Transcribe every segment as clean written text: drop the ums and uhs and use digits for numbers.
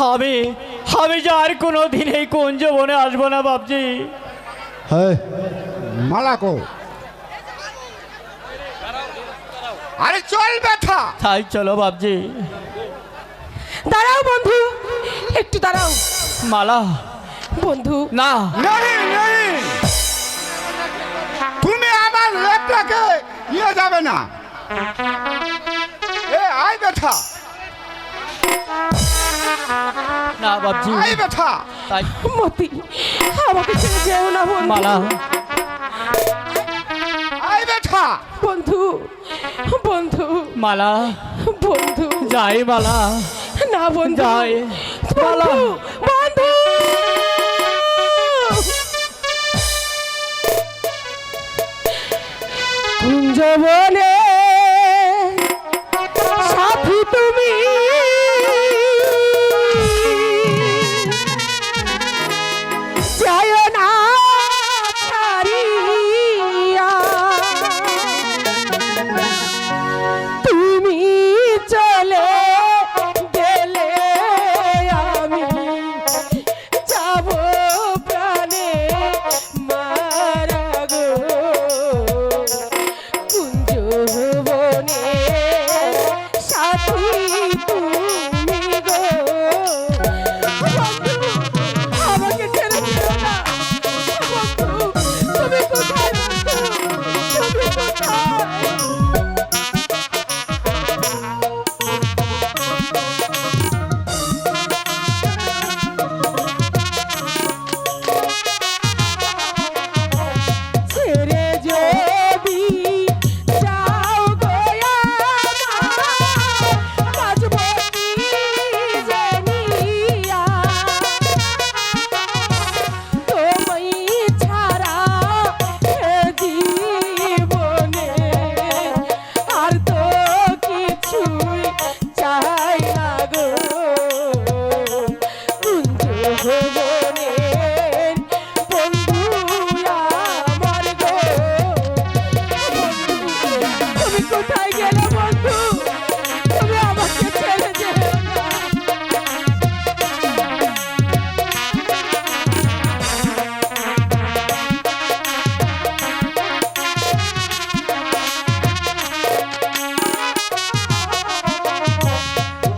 আমি আমি যে আর কোনো দিন এই কুঞ্জ বনে আসবো না বাপজি। হ্যাঁ মালা কো আরে চল ব্যথা তাই চলো বাপজি। দাঁড়াও বন্ধু, একটু দাঁড়াও মালা বন্ধু। না, नहीं नहीं তুমি আমার লেপটাকে নিয়ে যাবে না। এ আই ব্যথা না বাপজি, আই ব্যথা তাই মতি, আমাকে ছেড়ে যেও না বন্ধু। মালা আই ব্যথা বন্ধু বন্ধু মালা বন্ধু, যাই মালা না বন্ধু, যাই মালা। বন্ধু বন্ধু। কুঞ্জবনে সাথী তুমি, যায় না ছাড়িয়া, তুমি চলে গেলে আমি যাব প্রাণে মারা গো। কুঞ্জবনে সাথী তুমি গো। বন্ধু, আমাকে ছেড়ে যেও না। বন্ধু, তুমি কোথায় বন্ধু? তুমি কোথায়? ছেড়ে যদি যাও গো আমার, বাঁচব কি জানিয়া? তোমায় ছাড়া এ জীবনে আর তো কিছুই চাই না গো। কুঞ্জবনে বন্ধু আমার গো। তুমি কোথায় গেলে বন্ধু? তুমি আমাকে ছেড়ে যেও না।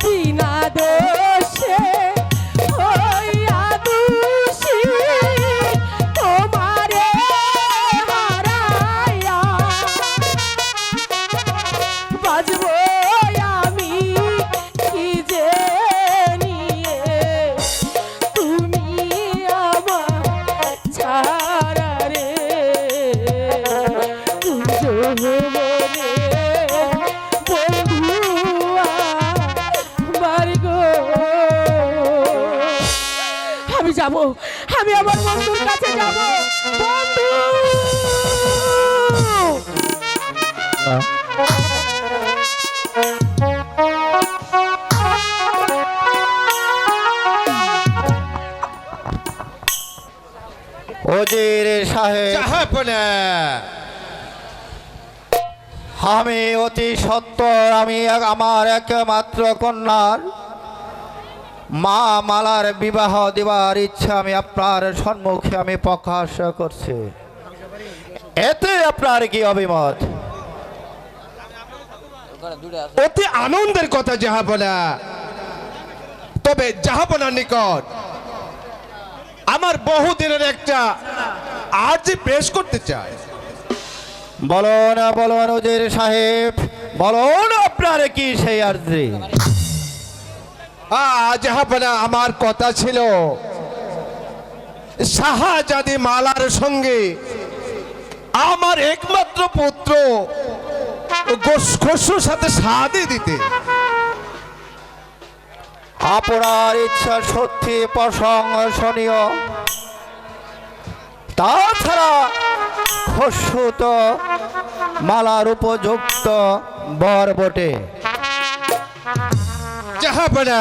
বিনা দোষে হইয়া দোষী তোমারে হারাইয়া, বাজব আমি কি যে নিয়ে? তুমি আমার ছাড়া রে কুঞ্জবনে বন্ধু আমার গো। আমি যাব, আমি আমার বন্ধুর কাছে যাব। বন্ধু, ওজির সাহেব, জাহাপনা আমি অতি সত্বর আমার একমাত্র কন্যার মা মালার বিবাহ দেওয়ার ইচ্ছা আমি আপনার সম্মুখে আমি প্রকাশ করছি। এতে আপনার কি অভিমত? অতি আনন্দের কথা জাহাপনা। তবে জাহাপনার নিকট আমার বহুদিনের একটা আর্জি পেশ করতে চাই। বলুন বলুন ওজির সাহেব, বলুন আপনার কি সেই আর্জি? জাহাপনা, আমার কথা ছিল শাহজাদি মালার সঙ্গে আমার একমাত্র পুত্র খসরুর সাথে শাদি দিতে। আপনার ইচ্ছা সত্যি প্রশংসনীয়। তাছাড়া খসরু তো মালার উপযুক্ত বর বটে। জাহাপনা,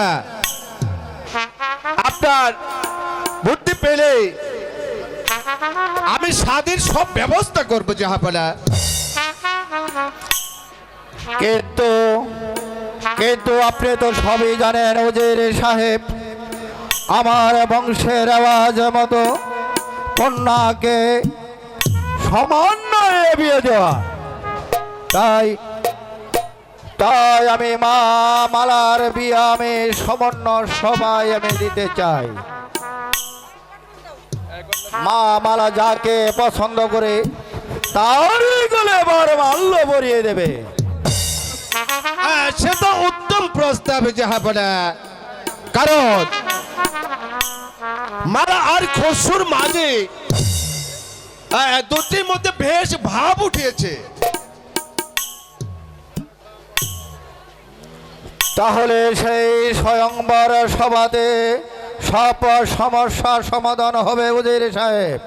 আপনার বুদ্ধি পেলে আমি শাদির সব ব্যবস্থা করব জাহাপনা। কিন্তু কিন্তু আপনি তো সবই জানেন ওজির সাহেব, আমার বংশের আওয়াজ মতো কন্যাকে সমন্বয়ে বিয়ে দেওয়া। তাই তাই আমি মা মালার বিয়ে আমি সমন্বয় সবাই আমি দিতে চাই। মা মালা যাকে পছন্দ করে তারই গলে বরমাল্য পরিয়ে দেবে। সে তো উত্তম প্রস্তাব জাহাপনা, কারণ মালা আর খসুর মাঝে দুটির মধ্যে বেশ ভাব উঠিয়েছে। তাহলে সেই স্বয়ংবর সভাতে সব সমস্যার সমাধান হবে। উজির সাহেব,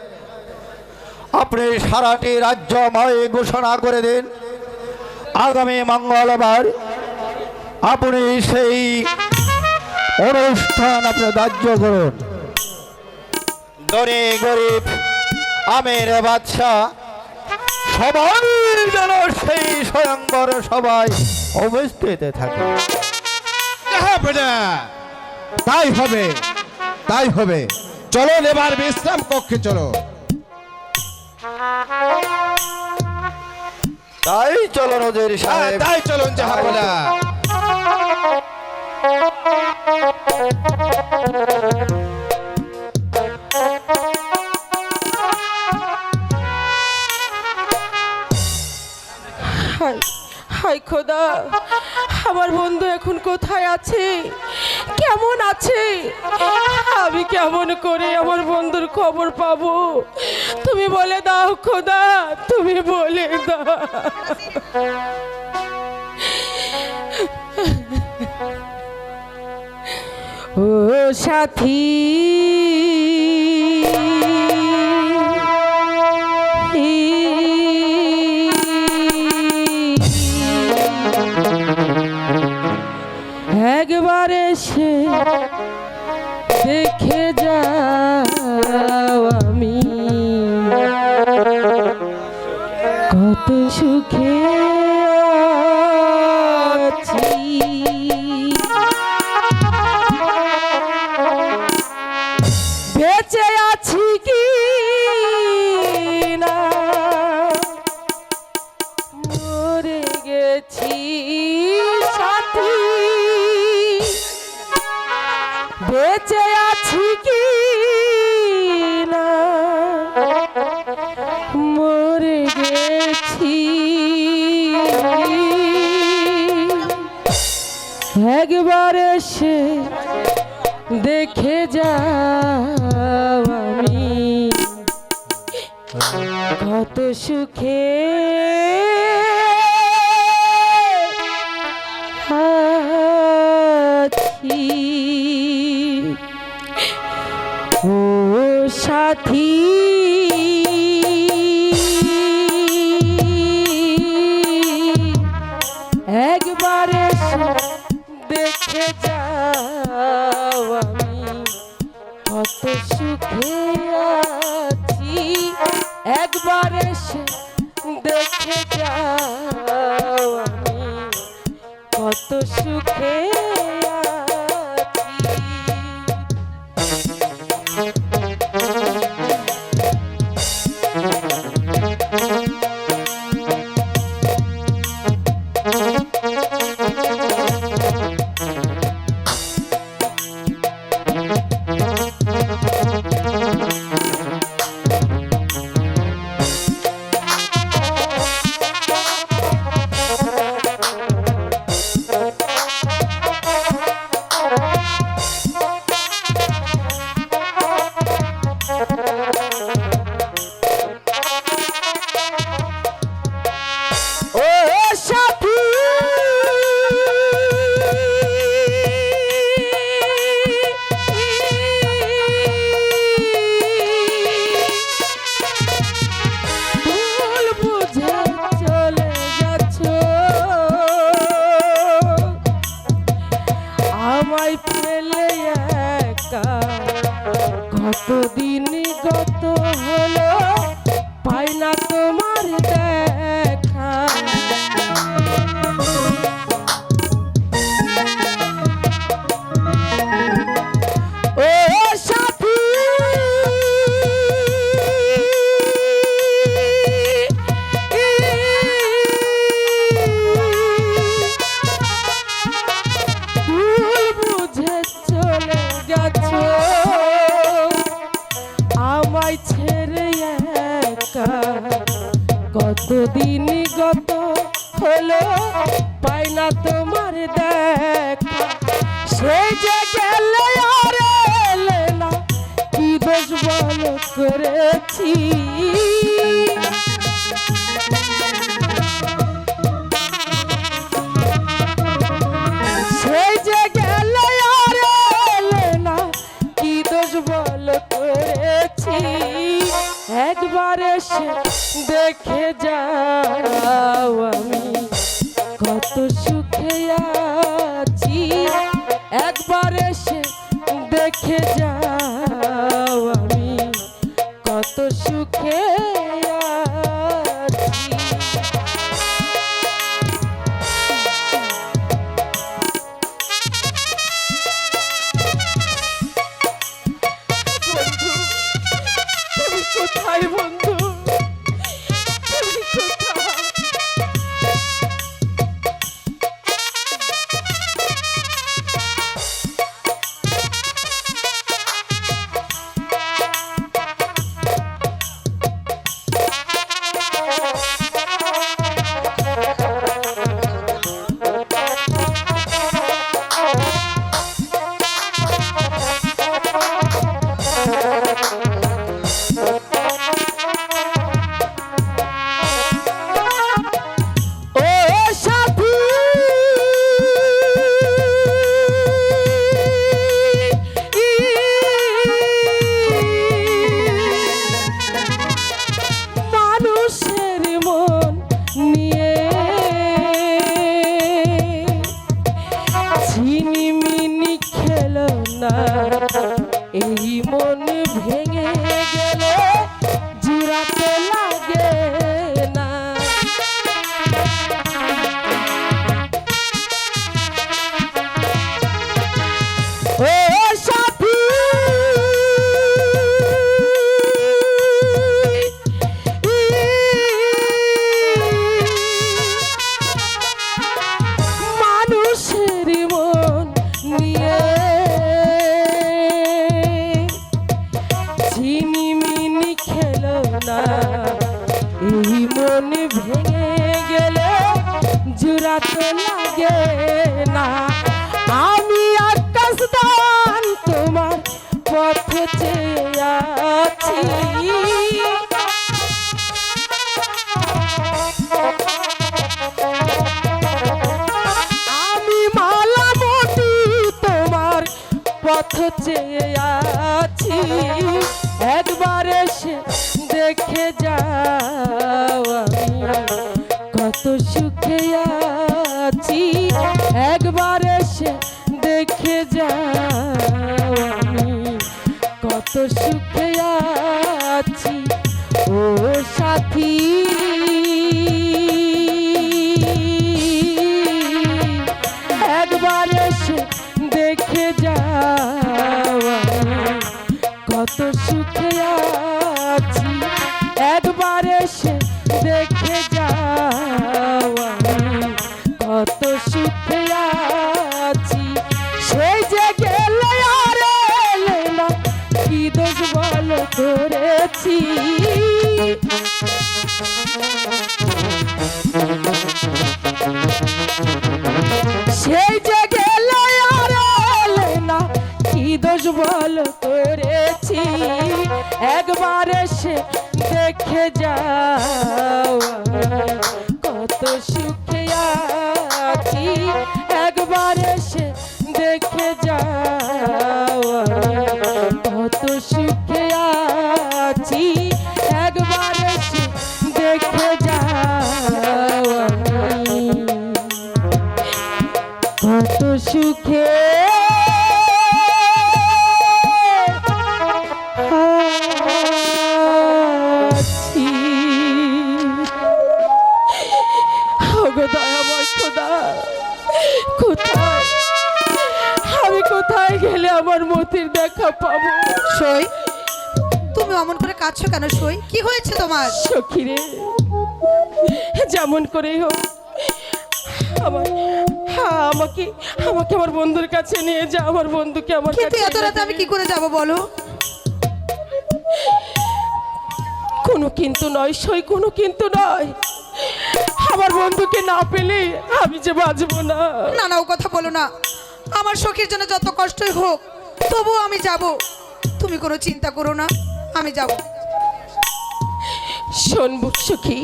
আপনি সারাটি রাজ্যময় ঘোষণা করে দিন আগামী মঙ্গলবার আপনি সেই অনুষ্ঠান আপনি ধার্য করুন। ধনী গরিব আমের বাদশাহ সবাই যেন সেই স্বয়ংবর সবাই উপস্থিত থাকে। জাহাপনা, তাই হবে, তাই হবে। চলো এবার বিশ্রাম কক্ষে চলো। তাই চলুন উজির সাহেব, তাই চলুন জাহাপনা। হায় হায় খোদা, আমার বন্ধু এখন কোথায় আছে, কেমন আছে? আমি কেমন করে আমার বন্ধুর খবর পাবো? তুমি বলে দাও খোদা, তুমি বলে দাও। ও সাথী, একবার এসে দেখে যাও আমি কত সুখে আছি। বেঁচে আছি কি না মরে গেছি সাথী, বেঁচে আছি কি না মরে গেছি। একবার এসে দেখে যাও আমি কত সুখে আছি। ও সাথী, একবার এসে দেখে যাও আমি কত সুখে আছি। একবার এসে দেখে যাও আমি কত সুখে কতদিন গত হলো পাই না তোমার দেখা। ও গেলে পাই না তোমার দেখা, সেই যে গেলে আর এলে না, কি দোষ বলো করেছি। সেই যে গেলে আর এলে না, কি দোষ বলো করেছি। একবার এসে দেখে যাও আমি কত সুখে আছি, একবার এসে দেখে যাও আমি কত সুখে আছি। বন্ধু, তুমি কোথায় বন্ধু, তুমি কোথায়? ও সাথী, মানুষের মন নিয়ে ঝিনিমিনি খেলো না, এই মন ভেঙে গেলে জুড়াতে লাগে না। ও সাথী, মানুষের মন নিয়ে ঝিনিমিনি খেলো না, এই মন ভেঙে গেলে জুড়াতে লাগে না। আমি আকাশ দান তোমার পথে চেয়ে আছি, আমি মালা মতি তোমার পথ চেয়ে আছি, একবার এসে দেখে যাও আমি কত সুখে আছি, একবার এসে দেখে যাও আমি কত সুখে আছি। ও সাথী, একবার এসে দেখে যাও আমি কত সুখে আছি, একবার এসে দেখে যাও আমি কত সুখে আছি। সেই যে গেলে আর এলে না, কি দোষ বলো করেছি। সেই যে গেলে আর এলে না, কি দোষ বলো করেছি, একবার এসে দেখে যাও কত সুখে আছি, একবার এসে দেখে যাও কত সুখে আছি, একবার এসে দেখে যাও কত সুখে আছি। ওগো দয়াময় খোদা, কোথায় আমি, কোথায় গেলে আমার মতির দেখা পাবো? সই, তুমি অমন করে কাঁদছো কেন সই? কি হয়েছে তোমার? সখী রে, যেমন করেই হোক আমাকে আমার বন্ধুর কাছে নিয়ে যা, আমার বন্ধুকে আমার কিন্তু কাছে এত রাতে আমি কি করে যাব বলো? কোনো কিন্তু নয় সই, কোনো কিন্তু নয়। আমার বন্ধুকে না পেলে আমি যে বাঁচবো না। না না, ও কথা বলো না। আমার সখীর জন্য যত কষ্টই হোক তবুও আমি যাব। তুমি কোনো চিন্তা করো না, আমি যাব। শোন সখী,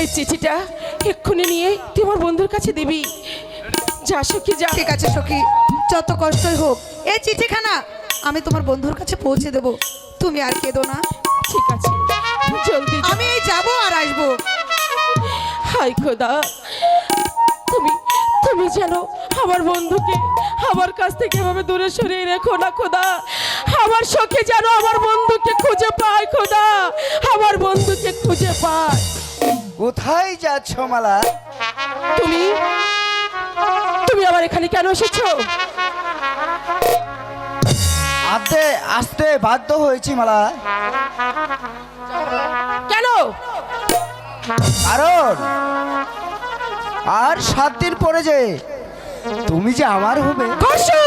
এই চিঠিটা এক্ষুনি নিয়ে তুই আমার বন্ধুর কাছে দিবি। যা সখী যা। ঠিক আছে সখী, যত কষ্টই হোক এই চিঠিখানা আমি তোমার বন্ধুর কাছে পৌঁছে দেব। তুমি আর কেঁদো না। ঠিক আছে, জলদি যা। আমি এই যাবো আর আসবো। হাই খোদা, তুমি জানো আমার বন্ধুকে আমার কাছ থেকে এভাবে দূরে সরিয়ে রেখো না খোদা। আমার সখী যেন আমার বন্ধুকে খুঁজে পায় খোদা, আমার বন্ধুকে খুঁজে পায়। কোথায় যাচ্ছ মালা? তুমি আবার এখানে কেন এসেছো? আসতে বাধ্য হয়েছি মালা। কেন? কারণ আর 7 দিন পরে যে তুমি যে আমার হবে। ঘর্ষু,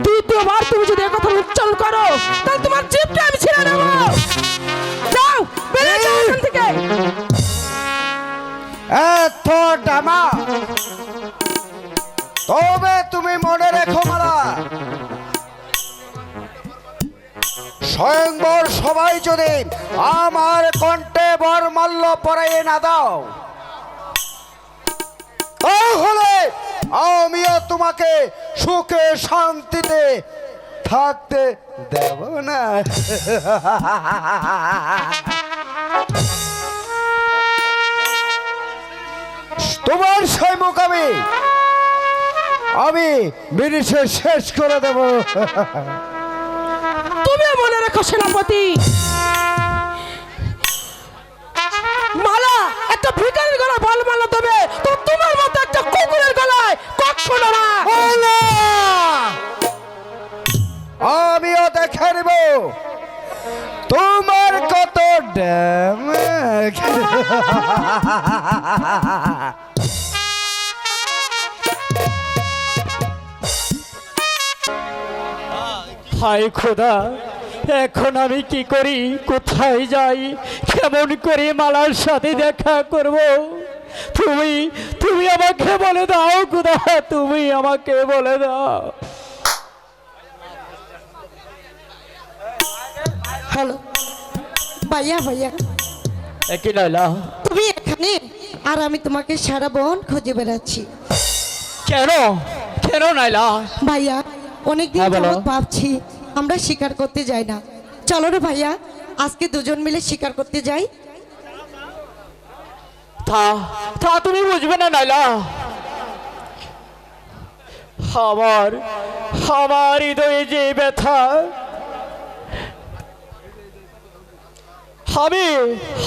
দ্বিতীয়বার তুমি যদি একথা উচ্চারণ করো তাহলে তোমার জিভটা আমি ছিঁড়ে নেব। যাও, বেরিয়ে যাও এখান থেকে। এত ডামা, তবে তুমি মনে রেখো মালা, স্বয়ংবর সবাই যদি আমার কণ্ঠে বরমাল্য পরাইয়ে না দাও তাহলে আমিও তোমাকে সুখে শান্তিতে থাকতে দেব না। তোমার সেই মোকামে আমি মিনিটে শেষ করে দেব। তুমি মনে রেখো সেনাপতি, মালা একটা ভিখারির গলায় বলমালা দেবে তো তোমার মতো একটা কুকুরের গলায় কখনো না। আমিও দেখে নেব তোমার কত ড্যামেজ। হায় খোদা, এখন আমি কি করি, কোথায় যাই, কেমন করে মালার সাথে দেখা করব? তুমি আমাকে বলে দাও খোদা, তুমি আমাকে বলে দাও। হ্যালো ভাইয়া, একই লাইলা, তুমি এখানে? আর আমি তোমাকে সারা বন খুঁজে বেড়াচ্ছি। কেন কেন নাইলা? ভাইয়া, অনেকদিন হ্যাঁ, বলো। যাবত ভাবছি আমরা শিকার করতে যাই না। চলো রে ভাইয়া, আজকে দুজন মিলে শিকার করতে যাই। তা তুমি বুঝবে না নাইলা, আমার হৃদয়ে যে ব্যথা,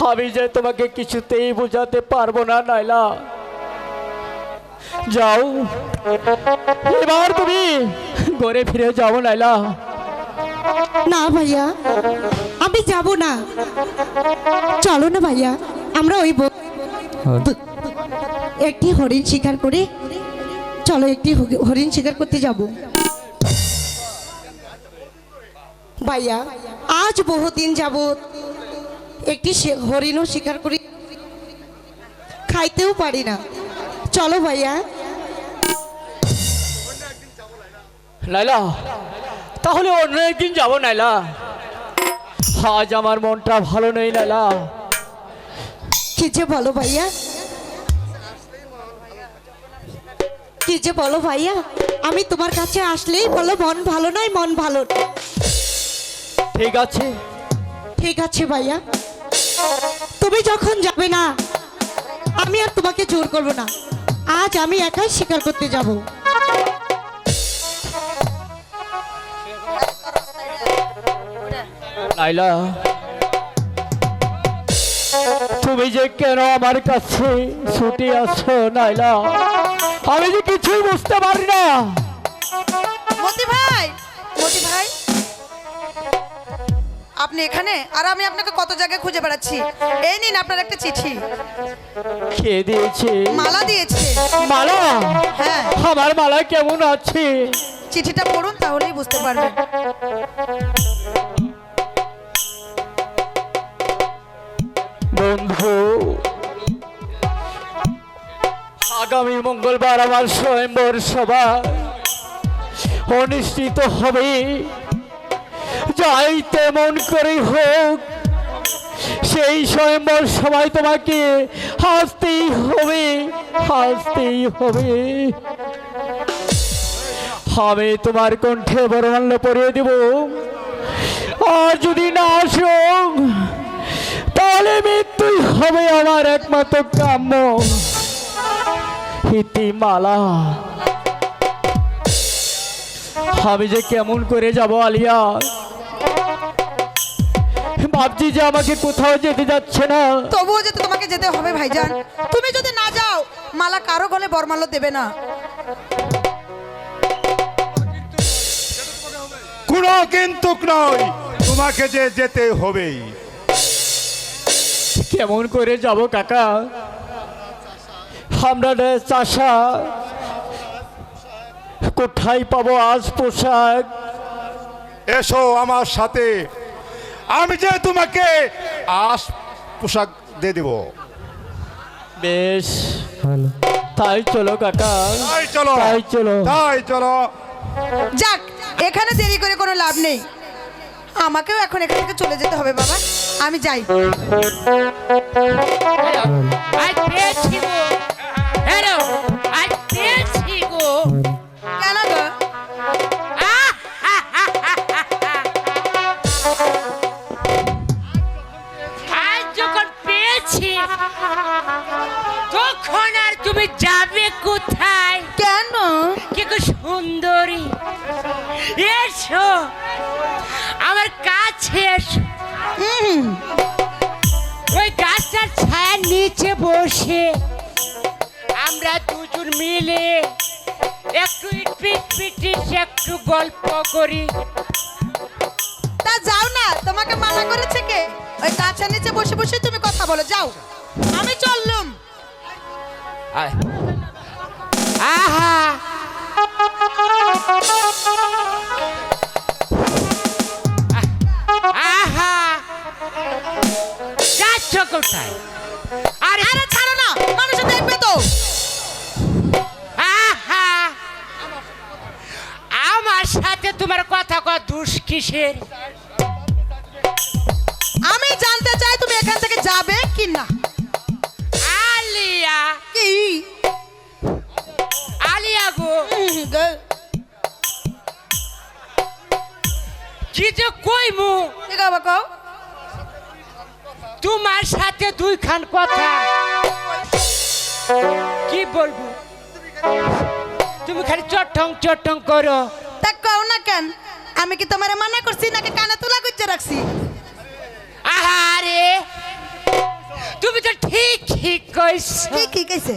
আমি যে তোমাকে কিছুতেই বোঝাতে পারবো না নাইলা। যাও, এবার তুমি ঘরে ফিরে যাও নাইলা। না ভাইয়া, আমি যাব না। চলো না ভাইয়া, আমরা ওই একটি হরিণ শিকার করে, চলো একটি হরিণ শিকার করতে যাব। ভাইয়া, আজ বহুদিন যাবত একটি হরিণও শিকার করি, খাইতেও পারি না। চলো ভাইয়া। নাইলা, তাহলে অন্য একদিন যাবো নাইলা। আজ আমার মনটা ভালো নেই নাইলা। কি যে বলো ভাইয়া, কি যে বলো ভাইয়া, আমি তোমার কাছে আসলেই বলো মন ভালো নয়, মন ভালো। ঠিক আছে, ঠিক আছে ভাইয়া, তুমি যখন যাবে না আমি আর তোমাকে জোর করবো না। আজ আমি একাই শিকার করতে যাব। নাইলা, তুমি যে কেন আমার কাছে ছুটে আসছো নাইলা, আমি যে কিছুই বুঝতে পারি না। মতি ভাই, আপনি এখানে? আর আমি আপনাকে কত জায়গায় খুঁজে বেড়াচ্ছি। এই নিন আপনার একটা চিঠি। কে দিয়েছে? মালা দিয়েছে। মালা? হ্যাঁ। আমার মালা কেমন আছে? চিঠিটা পড়ুন, তাহলেই বুঝতে পারবেন। বন্ধু, আগামী মঙ্গলবার আমার স্বয়ম্বর সভা অনুষ্ঠিত হবে। যাই তেমন করে হোক সেই স্বয়ম্বর সভায় তোমাকে হাসতেই হবে, হাসতেই হবে। আমি তোমার কণ্ঠে বরমাল্য পরিয়ে দেব। আর যদি না আসো তাহলে মৃত্যুই হবে আমার একমাত্র কাম্য। ইতিমালা, আমি যে কেমন করে যাব আলিয়া, ভাবছি যে আমাকে কোথাও যেতে যাচ্ছে না। তবুও যেতে তোমাকে যেতে হবে ভাইজান। তুমি যদি না যাও মালা কারো গলে বরমাল্য দেবে না। কোনো কিন্তু নয়, তোমাকে যে যেতে হবেই। কেমন করে যাব কাকা? আমরা চাষা, কোথায় পাবো আজ পোশাক? এসো আমার সাথে, আমি যে তোমাকে আজ পোশাক দিয়ে দেব। বেশ, তাই চলো কাকা, তাই চলো, তাই চলো। তাই চলো। যাক, এখানে দেরি করে কোনো লাভ নেই। আমাকেও এখন এখান থেকে চলে যেতে হবে বাবা, আমি যাই। আজ পেয়েছি গো, হ্যালো, আজ পেয়েছি গো। কেন গো? আজ যখন পেয়েছি তখন আর তুমি যাবে কোথায়? কেন? কি গো সুন্দরী, এসো আমার কাছে এসো। ওই গাছটার ছায়ার নিচে বসে আমরা দুজন মিলে একটু পিট পিটিস একটু গল্প করি। তা যাও না, তোমাকে মানা করেছে কে? ওই গাছের নিচে বসে বসে তুমি কথা বলো, যাও। আমি চললুম। আহা, আহা, যাচ্ছ কোথায়? আরে আরে ছাড়ো না, মানুষ দেখবে তো। আহা, আমার সাথে তোমার কথা কয় দুষ কিসের? আমি জানতে চাই তুমি এখান থেকে যাবে কি না। আলিয়া, কি? আলিয়া গো, কি যে কইমু ঠিক আছে কও। তোমার সাথে দুইখান কথা। কি বলবো, তুমি খালি চট্টং করো। তা কও না কেন? আমি কি তোমারে মানা করছি নাকি কানে তুলা গুজে রাখছি? আহারে, তুমি তো ঠিক কইছো। কি কইছে?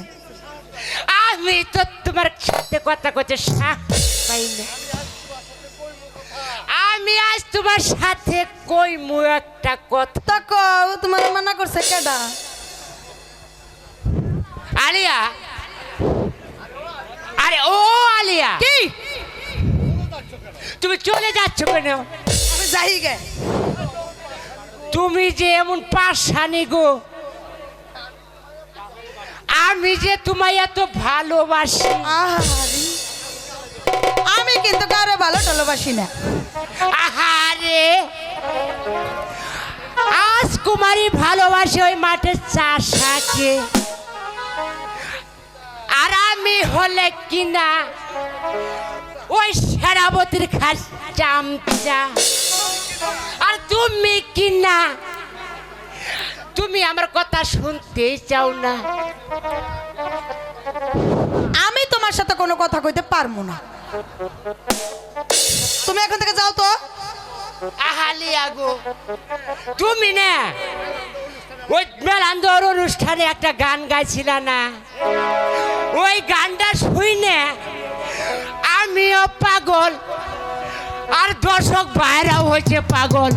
আমি তো তোমার সাথে কথা কইতে সাহস পাই না। আমি আজ তোমার সাথে কইমু একটা কথা। তা কও, তোমারে মানা করছে কেডা? আলিয়া, আরে ও আলিয়া, কি? তুমি চলে যাচ্ছ কেন? আমি যাই গে। তুমি যে এমন পাশানি গো, আমি যে তোমায় এত ভালোবাসি। আহারে, আমি কিন্তু কারো ভালো ভালোবাসি না। আহারে, আজ কুমারী ভালোবাসে ওই মাঠে চাষাকে, আর আমি হলে কিনা ওই সেরাবতীর খাস চামচা। আর তুমি কিনা তুমি আমার কথা শুনতেই চাও না। আমি তোমার সাথে কোনো কথা কইতে পারবো না। তুমি এখন থেকে যাও তো। আহালিয়া গো, তুমি না ওই মেলান্দর অনুষ্ঠানে একটা গান গাইছিলা না? ওই গানটা শুনে আমিও পাগল, আর দর্শক ভাইরাও হয়েছে পাগল।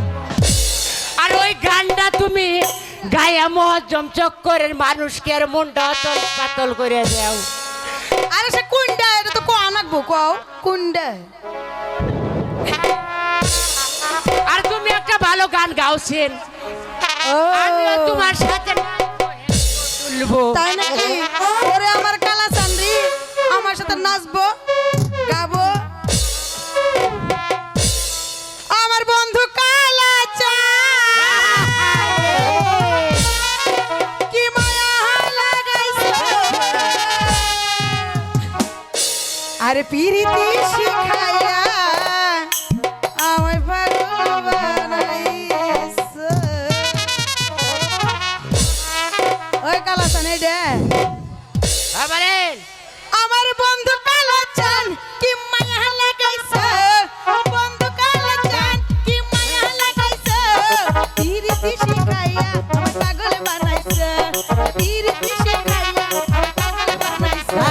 আর ওই গানটা তুমি গায়ে মহজম চক্করের মানুষকে আর মনটা অতল পাতল করে দাও। আরে সে কুন্ডা, এটা তো কো আনাকবো, কও কুন্ডা। আর তুমি একটা ভালো গান গাওছেন, আমিও তোমার সাথে তুলবো। তাই নাকি? ওরে আমার কালা চান্দি, আমার সাথে নাচবো গাবো। আমার বন্ধু কালা চাঁদ, কি মায়া লাগাইছে। আরে পিরিতি শিখাইয়া আমায় পাগল বানাইছে। ওই কালা চান এই দে আমার বন্ধু কালা চান কি মায়া লাগাইছে। বন্ধু কালা চান কি মায়া লাগাইছে। পিরিতি শিখাইয়া আমায় পাগল বানাইছে। পিরিতি শিখাইয়া আমায় পাগল বানাইছে।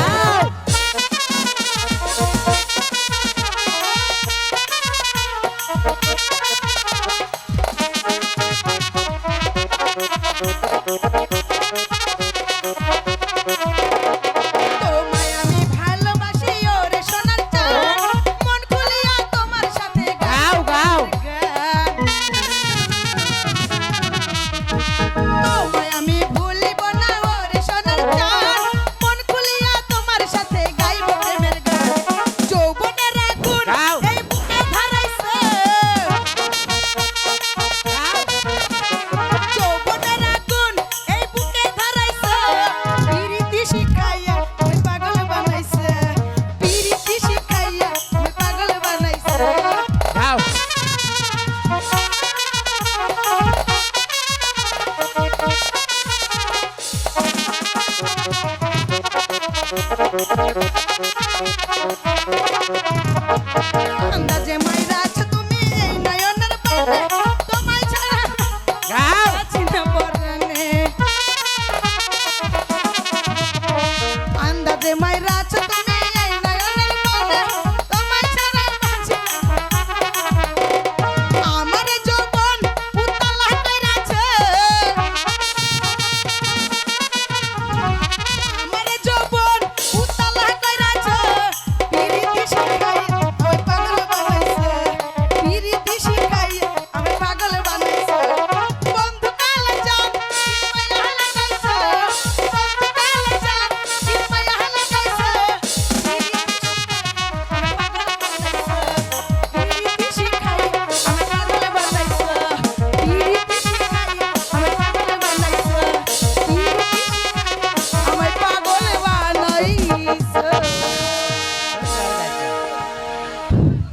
তোমায় আমি ভালোবাসি ওরে সোনার চাঁদ, মন খুলিয়া তোমার সাথে গাও গাও। তোমায় আমি ভুলিব না ওরে সোনার চাঁদ, মন খুলিয়া তোমার সাথে গাইব প্রেমের গান। যৌবনের আগুন এই বুকে ধরাইছে। যৌবনের আগুন এই বুকে ধরাইছে। পিরিতি শিখাইয়া আমায় পাগল বানাইছে। পিরিতি শিখাইয়া আমায় পাগল বানাইছে। আন্দাজে মাইরা আছো তুমি এই নয়নের বানে, তোমায় ছাড়া আছি না পরানে। আন্দাজে মাইরা আছো তুমি এই নয়নের বানে, তোমায় ছাড়া আছি না। আমার যৌবন উতলা কইরাছে। আমার যৌবন উতলা কইরাছে। পিরিতি শিখাইয়া আমায় পাগল বানাইছে। পিরিতি শিখাইয়া আমায় পাগল বানাইছে। বন্ধু কালা চাঁদ কি মায়া লাগাইছে। বন্ধু কালা চাঁদ কি মায়া লাগাইছে। পিরিতি শিখাইয়া আমায় পাগল বানাইছে। পিরিতি শিখাইয়া আমায় পাগল বানাইছে। পিরিতি শিখাইয়া আমায় পাগল বানাইছে।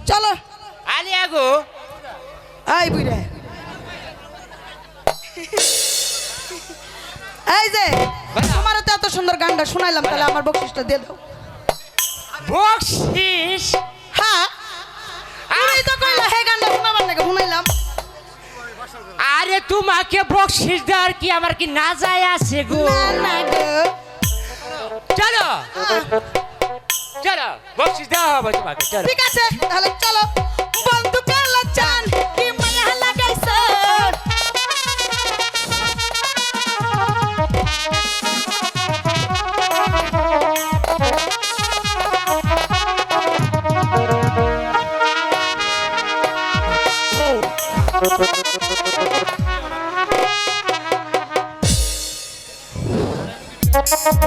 চলো আলিয়া গো এই বুইরে, এই যে তোমার তো এত সুন্দর গানটা শোনাইলাম, তাহলে আমার বকশিসটা দিয়ে দাও। বকশিস হ্যাঁ, তুমি তো কইলা হে গানটা শোনাবার নাকি শুনাইলাম। আরে তোমাকে বকশিস দেওয়ার কি আমার কি না যায় আছে গো। না না গো, চলো চলো বকশিস দেওয়া হবে তোমাকে, চলো। ঠিক আছে তাহলে চলো। বন্ধু কালা চান কি মায়া লাগাইছে।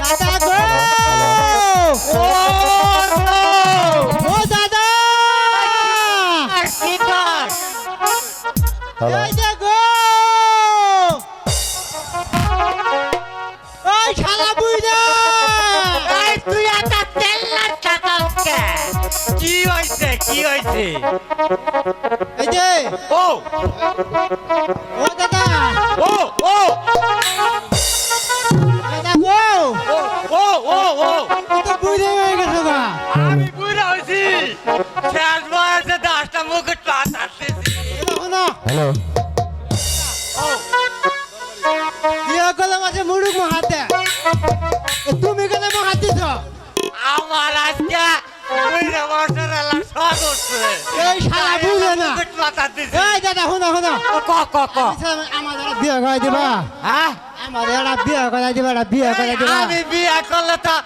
দাদা গো ও দাদা এই যে গো ওই শালা বুইরা এই তুই একটা তেল লাগাতে কি হইছে কি হইছে। এই যে ও ও দাদা ও ও দাদা গো ও ও ও তো বুইরা হয়ে গেছো গা। আমি বুড়া হইছি, শেষ বয়সে 10টা মুকুট পাতাতেছি। শোনো হ্যালো, বিয়ে করলে মাঝে মুড়ুক মহাতে তুমি কেন মহাত দিছ। আমার আজকে বুড়া বছর এলা শখ হচ্ছে। এই শালা বুঝে না। মুকুট পাতাতেছি। এই দাদা শোনো শোনো ক ক ক আমাদের বিয়ে করে দিবা। হ্যাঁ আমাদের বিয়ে করে দিবা, বিয়ে করে দিবা। আমি বিয়ে করলে তো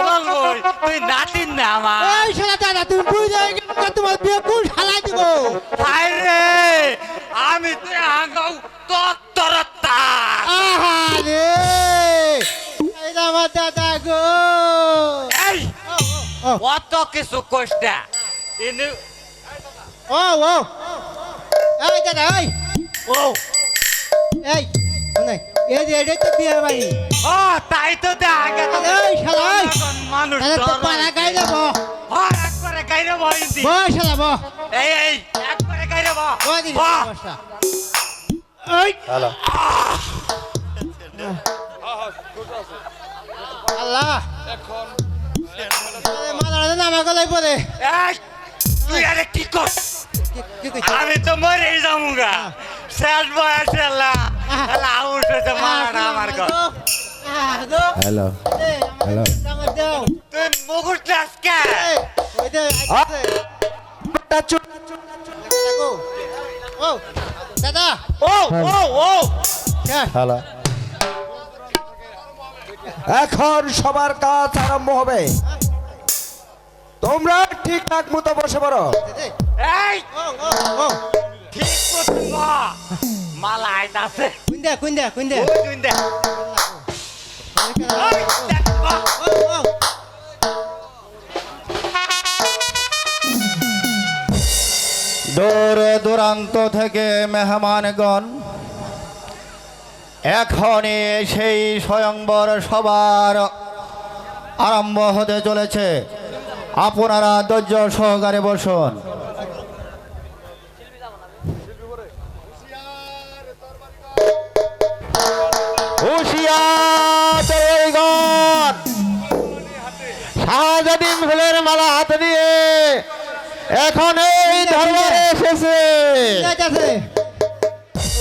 করবই, তুই নাতিন না আমার। এই শালা দাদা তুমি বুঝে গেছো, তোমার বিয়ে কোন শালা দিব। হায় রে, আমি তুই আগাও তোর আহারে এই যে আমার দাদা গো এই অত কিছু কষ্ট ও ও এই দাদা এই ও এই শুনে এই যে এটা তো বিয়ে বাড়ি ও তাই তো দেখা এই শালা এই মানুষ দাদা তো পাড়া গাই দেব একবারে গাইরে বইন্দি বস শালা বস এই একবারে গাইরে বহ বদি বসা এই হ্যালো আল্লাহ এখন মাদার নামা গলাই পরে এই তুই আরে কি কর কি কইছ আমি তো মরে যামুগা শেষ বয়স এলা এলা আউট হতে মারা আমার কর হ্যালো হ্যালো তুই মুকুট লাস কে দাদা ও ও ও হ্যালো এখন সবার কাজ আরম্ভ হবে তোমরা ঠিকঠাক মতো বসে পড়ো এই ঠিক করতে মালা আইতাছে কুন্দা কুন্দা কুন্দা ও তুই দে এই দেখ বাহ। দূর দূরান্ত থেকে মেহমানগণ এখনই সেই স্বয়ংবর সবার আরম্ভ হতে চলেছে আপনারা ধৈর্য সহকারে বসুন হুঁশিয়ার শাহজাদিন ফুলের মালা হাতে দিয়ে এখন এই দরবারে এসেছে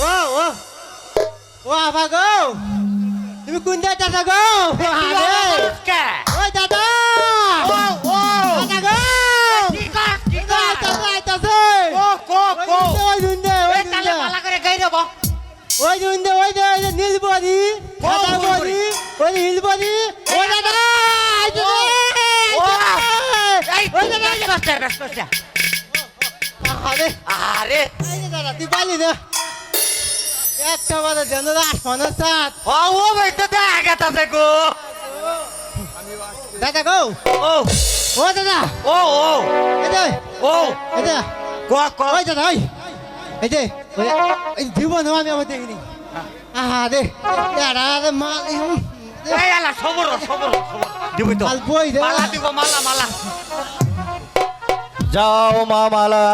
ও ও ও আবা গো তুমি কুন্দা দাদা গো আরে কে ওই দাদা ও ও দাদা গো ঠিক আছে ঠিক আছে দাদা আইতাছে ও কো কো ওই দুন্দে ওই এই তালে দুন্দে মালা করে গাইরে বহ ওই দুন্দে ওই যে নীল বডি সাদা বডি ওই নীল বডি ওই দাদা আইতাছে এই ওই দাদা কষ্ট কষ্ট আরে আরে এই যে দাদা তুই পালি না একটা বাজে দেন আসমান সাত ও ও ভাই তো দেখা তাতে গো দাদা গো ও ও দাদা ও ও এই যে ও এই যে কো কো ওই দাদা ওই এই যে এই জীবন আমি আবার দেখিনি আরে আরে মাল এই আলা সবর সবর সবর দিবি তো মাল বই দে মালা দিব মালা মালা যাও মা মালা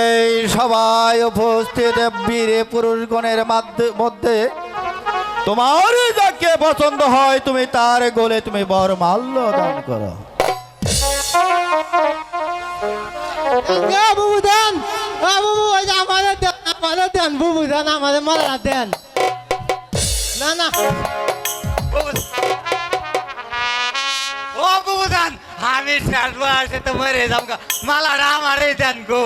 এই সবাই উপস্থিত বীর পুরুষগণের মধ্যে তোমার যাকে পছন্দ হয় তুমি তার গোলে তুমি বর মাল্য দান করো বাবু দেন বাবু ওই যে আমাদের দেন বাবু দেন আমাদের মালা দেন না না ও বুদান আমি সালবা আছে তো মরে যামগা মালাটা আমারে দেন গো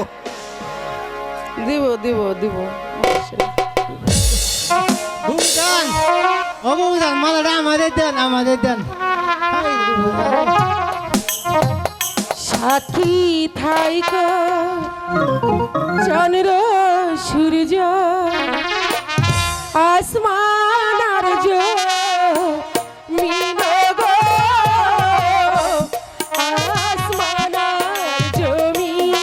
দিব দিব দিব বাবু দেন ও বাবু দেন মালাটা আমাদের দেন সাথী থাইকা চন্দ্র সূর্য আসমান আর জমিন গো আসমান আর জমিন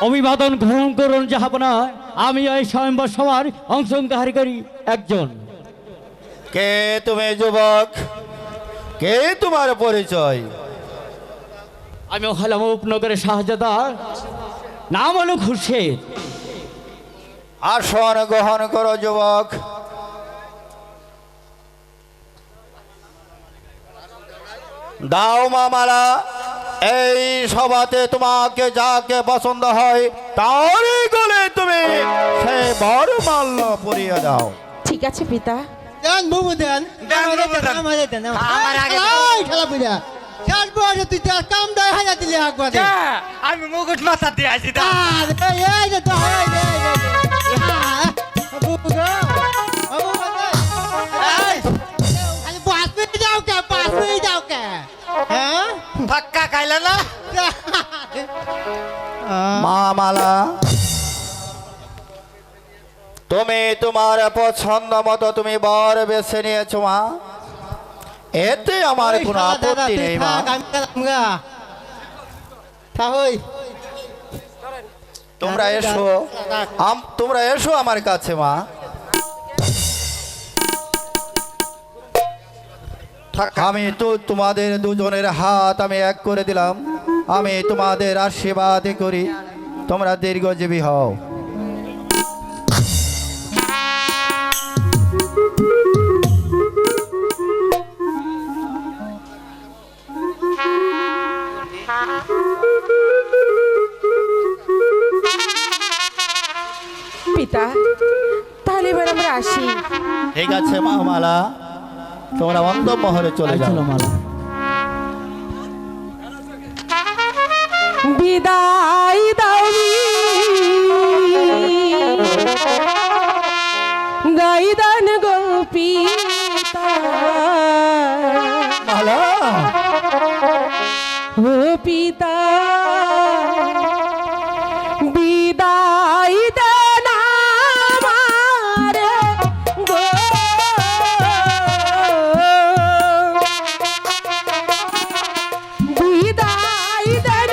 অভিবাদন গ্রহণ করুন যাহাবনা। আমি এই স্বয়ম্বর সভার অংশগ্রহণকারী একজন। কে তুমি যুবক? কে তোমার পরিচয়? আমি হলাম উপনগরের শাহজাদা, নাম হলো খুরশেদ। আসন গ্রহণ করো যুবক। দাও মামালা, এই সভাতে তোমাকে যাকে পছন্দ হয় তারই গলে তুমি সে বরমাল্য পরিয়ে দাও। ঠিক আছে পিতা। দেন বুবু দেন আমাদের দেন আমার আগে খেলা বুঝা চার বছর তুই তার কাম দেয় হাজার দিলে একবার আমি মুকুট মাথা দিয়ে আসি তা এই যে তো হয় বুবু গো খালি পাঁচ মিনিট যাও কে 5 মিনিট যাও কে হ্যাঁ ফাক্কা খাইলে না মামালা, তুমি তোমার পছন্দ মতো তুমি বর বেছে নিয়েছো মা, এতে আমার কোনো আপত্তি নেই মা। তোমরা এসো, তোমরা এসো আমার কাছে মা। আমি তো তোমাদের দুজনের হাত আমি এক করে দিলাম। আমি তোমাদের আশীর্বাদ করি তোমরা দীর্ঘজীবী হও। পিতা, তাহলে এবার আমরা আসি। ঠিক আছে মা মালা, তোমরা অন্তঃমহলে চলে যাও। মালা, বিদায় দাও গাইদান গোপিতা, মালা, ও পিতা বিদায় দেন আমারে গো, বিদায় দেন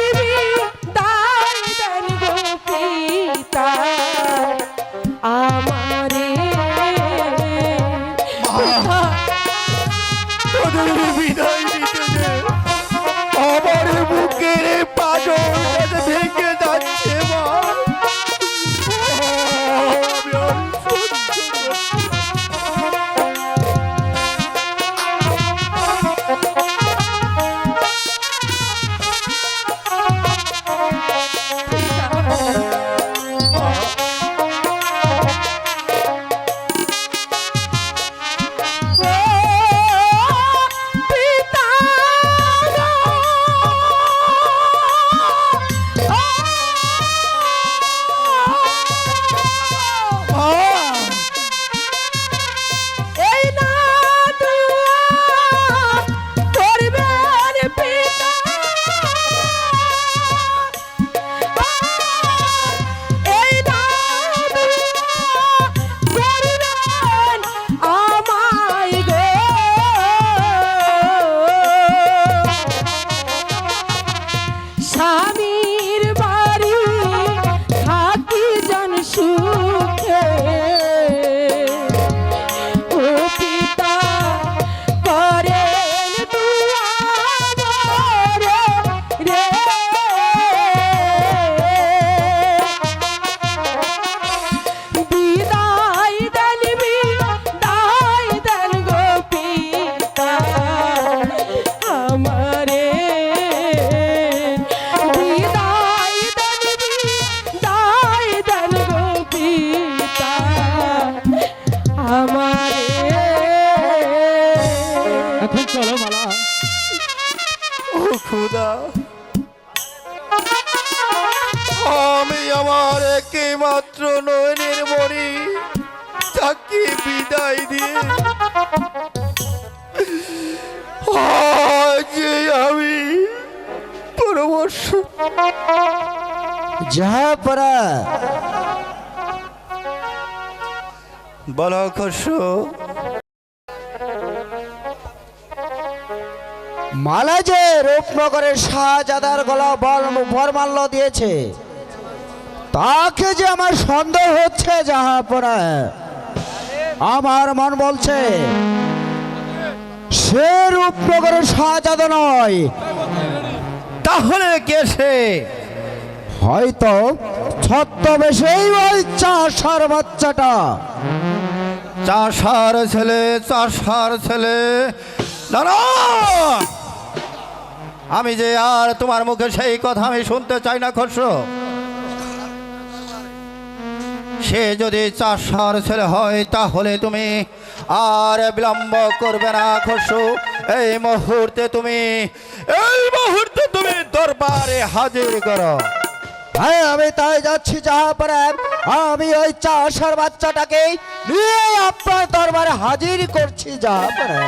গো পিতা আমারে। বিদায় দিতে দে। আমার বুকের পাথর ভেঙে যাচ্ছে মা। আমি আর সহ্য করতে স্বামীর বাড়ি থাকি জন সুখে, ও পিতা করেন দুয়ারে রে, বিদায় দেন গো পিতা আমারে, বিদায় দেন গো পিতা আমারে। এখন চলো মালা। ও খুদা, আমি আমার একমাত্র নয়নের মণি তাকে বিদায় দিয়ে আজ আমি পরবশ। যাহা পরা বলো খসরু, মালা যে রূপনগরের শাহজাদার গলা বরমাল্য দিয়েছে তাকে যে আমার সন্দেহ হচ্ছে জাহাপনা, আমার মন বলছে সে রূপনগরের শাহজাদা নয়, তাহলে কে সে? হয়তো ছদ্মবেশেই ওই চাষার বাচ্চাটা। চাষার ছেলে, চাষার ছেলে। না না, আমি যে আর তোমার মুখে সেই কথা আমি শুনতে চাই না খসরু। সে যদি চাষার ছেলে হয় তাহলে তুমি আর বিলম্ব করবে না খসরু। এই মুহূর্তে তুমি দরবারে হাজির করো। হ্যাঁ, আমি তাই যাচ্ছি জাহাপনা। আমি ওই চাষার বাচ্চাটাকে নিয়ে আপনার দরবারে হাজির করছি জাহাপনা।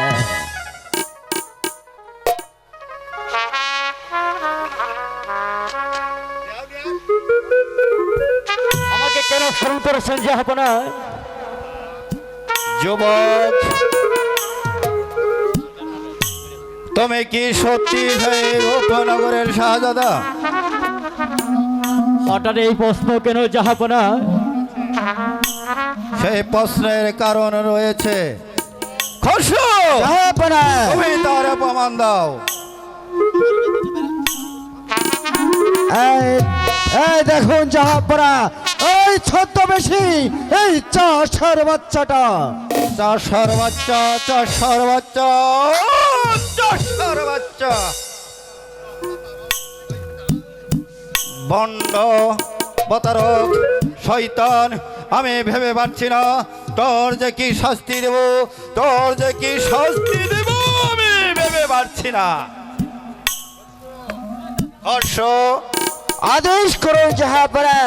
আমাকে কেন স্মরণ করেছেন জাহাপনা? যুবক, তুমি কি সত্যি সেই রূপনগরের শাহজাদা? হঠাৎ এই প্রশ্ন কেন জাহাপনা? সেই প্রশ্নের কারণ রয়েছে খসরু। জাহাপনা, তুমি তার প্রমাণ দাও। এই এই দেখুন জাহাপনা, এই ছদ্মবেশী এই চাষার বাচ্চাটা। চাষার বাচ্চা, চাষার বাচ্চা, চাষার বাচ্চা, বন্ড প্রতারক শয়তান, আমি ভেবে পাচ্ছি না তোর যে কি শাস্তি দেব, তোর যে কি শাস্তি দেব আমি ভেবে পাচ্ছি না। হর্ষ, আদেশ করুন জাহাপনা।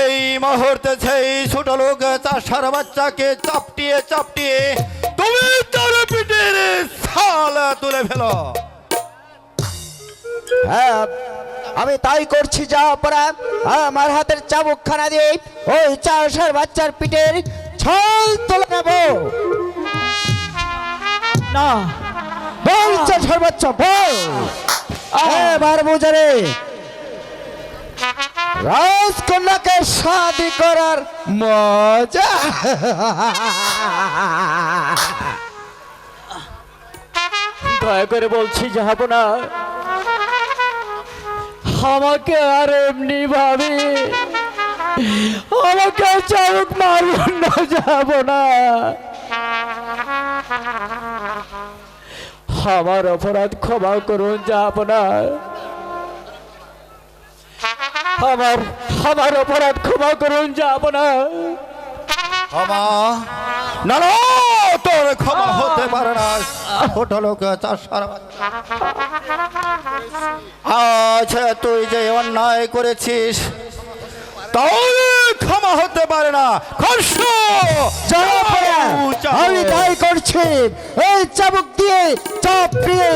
এই মুহূর্তে সেই ছোট লোক চাষার বাচ্চাকে চাপটিয়ে চাপটিয়ে তুমি তার পিঠের ছাল তুলে ফেলো। হ্যাঁ, আমি তাই করছি জাহাপনা। আমার হাতের চাবুকখানা দিয়ে ওই চাষার বাচ্চার পিঠের ছাল তুলে নেব। না, বল চাষার বাচ্চা, বল। এবার বুঝারে রাজকন্যাকে শাদি করার মজা। দয়া করে বলছি জাহাপনা, আমাকে আর এমনি ভাবি আমাকে চাবুক মারবেন না জাহাপনা। আমার অপরাধ ক্ষমা করুন জাহাপনা। আমার অপরাধ ক্ষমা করুন জাহাপনা। ক্ষমা না, না, তোর ক্ষমা হতে পারে না ছোট লোক চাষার বাচ্চা। আচ্ছা, তুই যে অন্যায় করেছিস তাহলে ক্ষমা হতে পারে না খসরু। জাহাপনা, আমি তাই করছি। এই চাবুক দিয়ে চাপ দিয়ে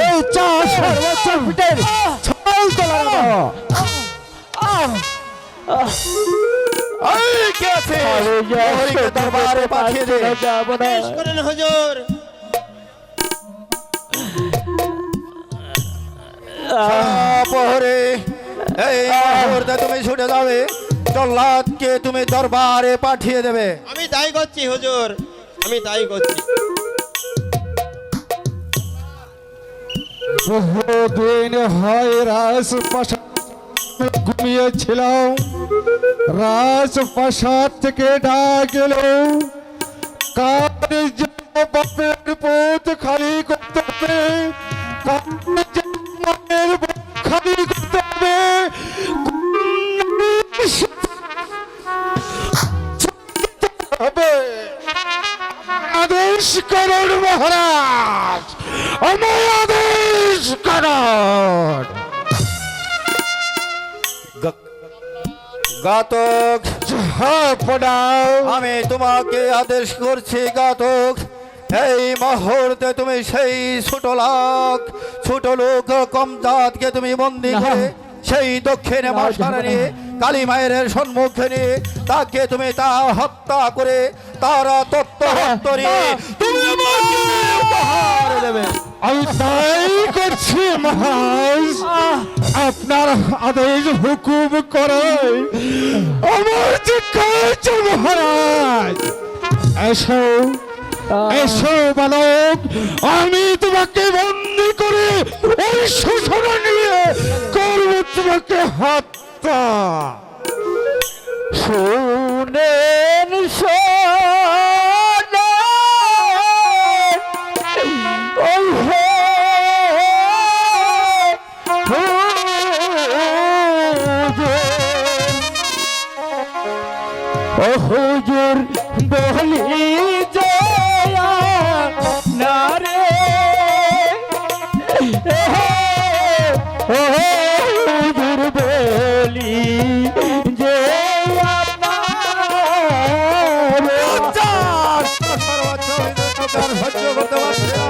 এই চাষার বাচ্চার পিঠের ছাল তুলে নেব। এই কে আছে? প্রহরীকে দরবারে পাঠিয়ে দে। জাহাপনা, করেন হুজুর। প্রহরী, এই মুহূর্তে তুমি ছুটে যাবে, জল্লাদকে তুমি দরবারে পাঠিয়ে দেবে। আমি তাই করছি হুজুর, আমি তাই করছি। বহুদিন হয় রাজপ্রাসাদ ঘুমিয়েছিলাম, রাজপ্রাসাদ থেকে ডাক এলো, কার জন্য বাপের পথ খালি করতে হবে, কার জন্য মায়ের বুক খালি করতে হবে। আদেশ করুন মহারাজ, আমায় আদেশ করুন। ঘাতক, জাহাপনা, আমি তোমাকে আদেশ করছি ঘাতক, এই মুহূর্তে তুমি সেই ছোট লোক কমজাতকে তুমি বন্দী করে সেই দক্ষিণে মাসারে নিয়ে কালী মায়ের সম্মুখে নিয়ে তাকে তুমি তা হত্যা করে তারা তত্ত্ব তুমি আমাকে উপহার দেবে। আমি তাই করছি মহারাজ। আপনার আদেশ হুকুম করে আমার যে কাজ মহারাজ। এসো এসো বালক, আমি তোমাকে বন্দি করে ওই শোষণা নিয়ে করবো তোমাকে হত্যা। শোনেন শোনেন ওই হে হুজুর বলি জয়া না রে হুজুর বলি যে সহ্য করতে পারছি না।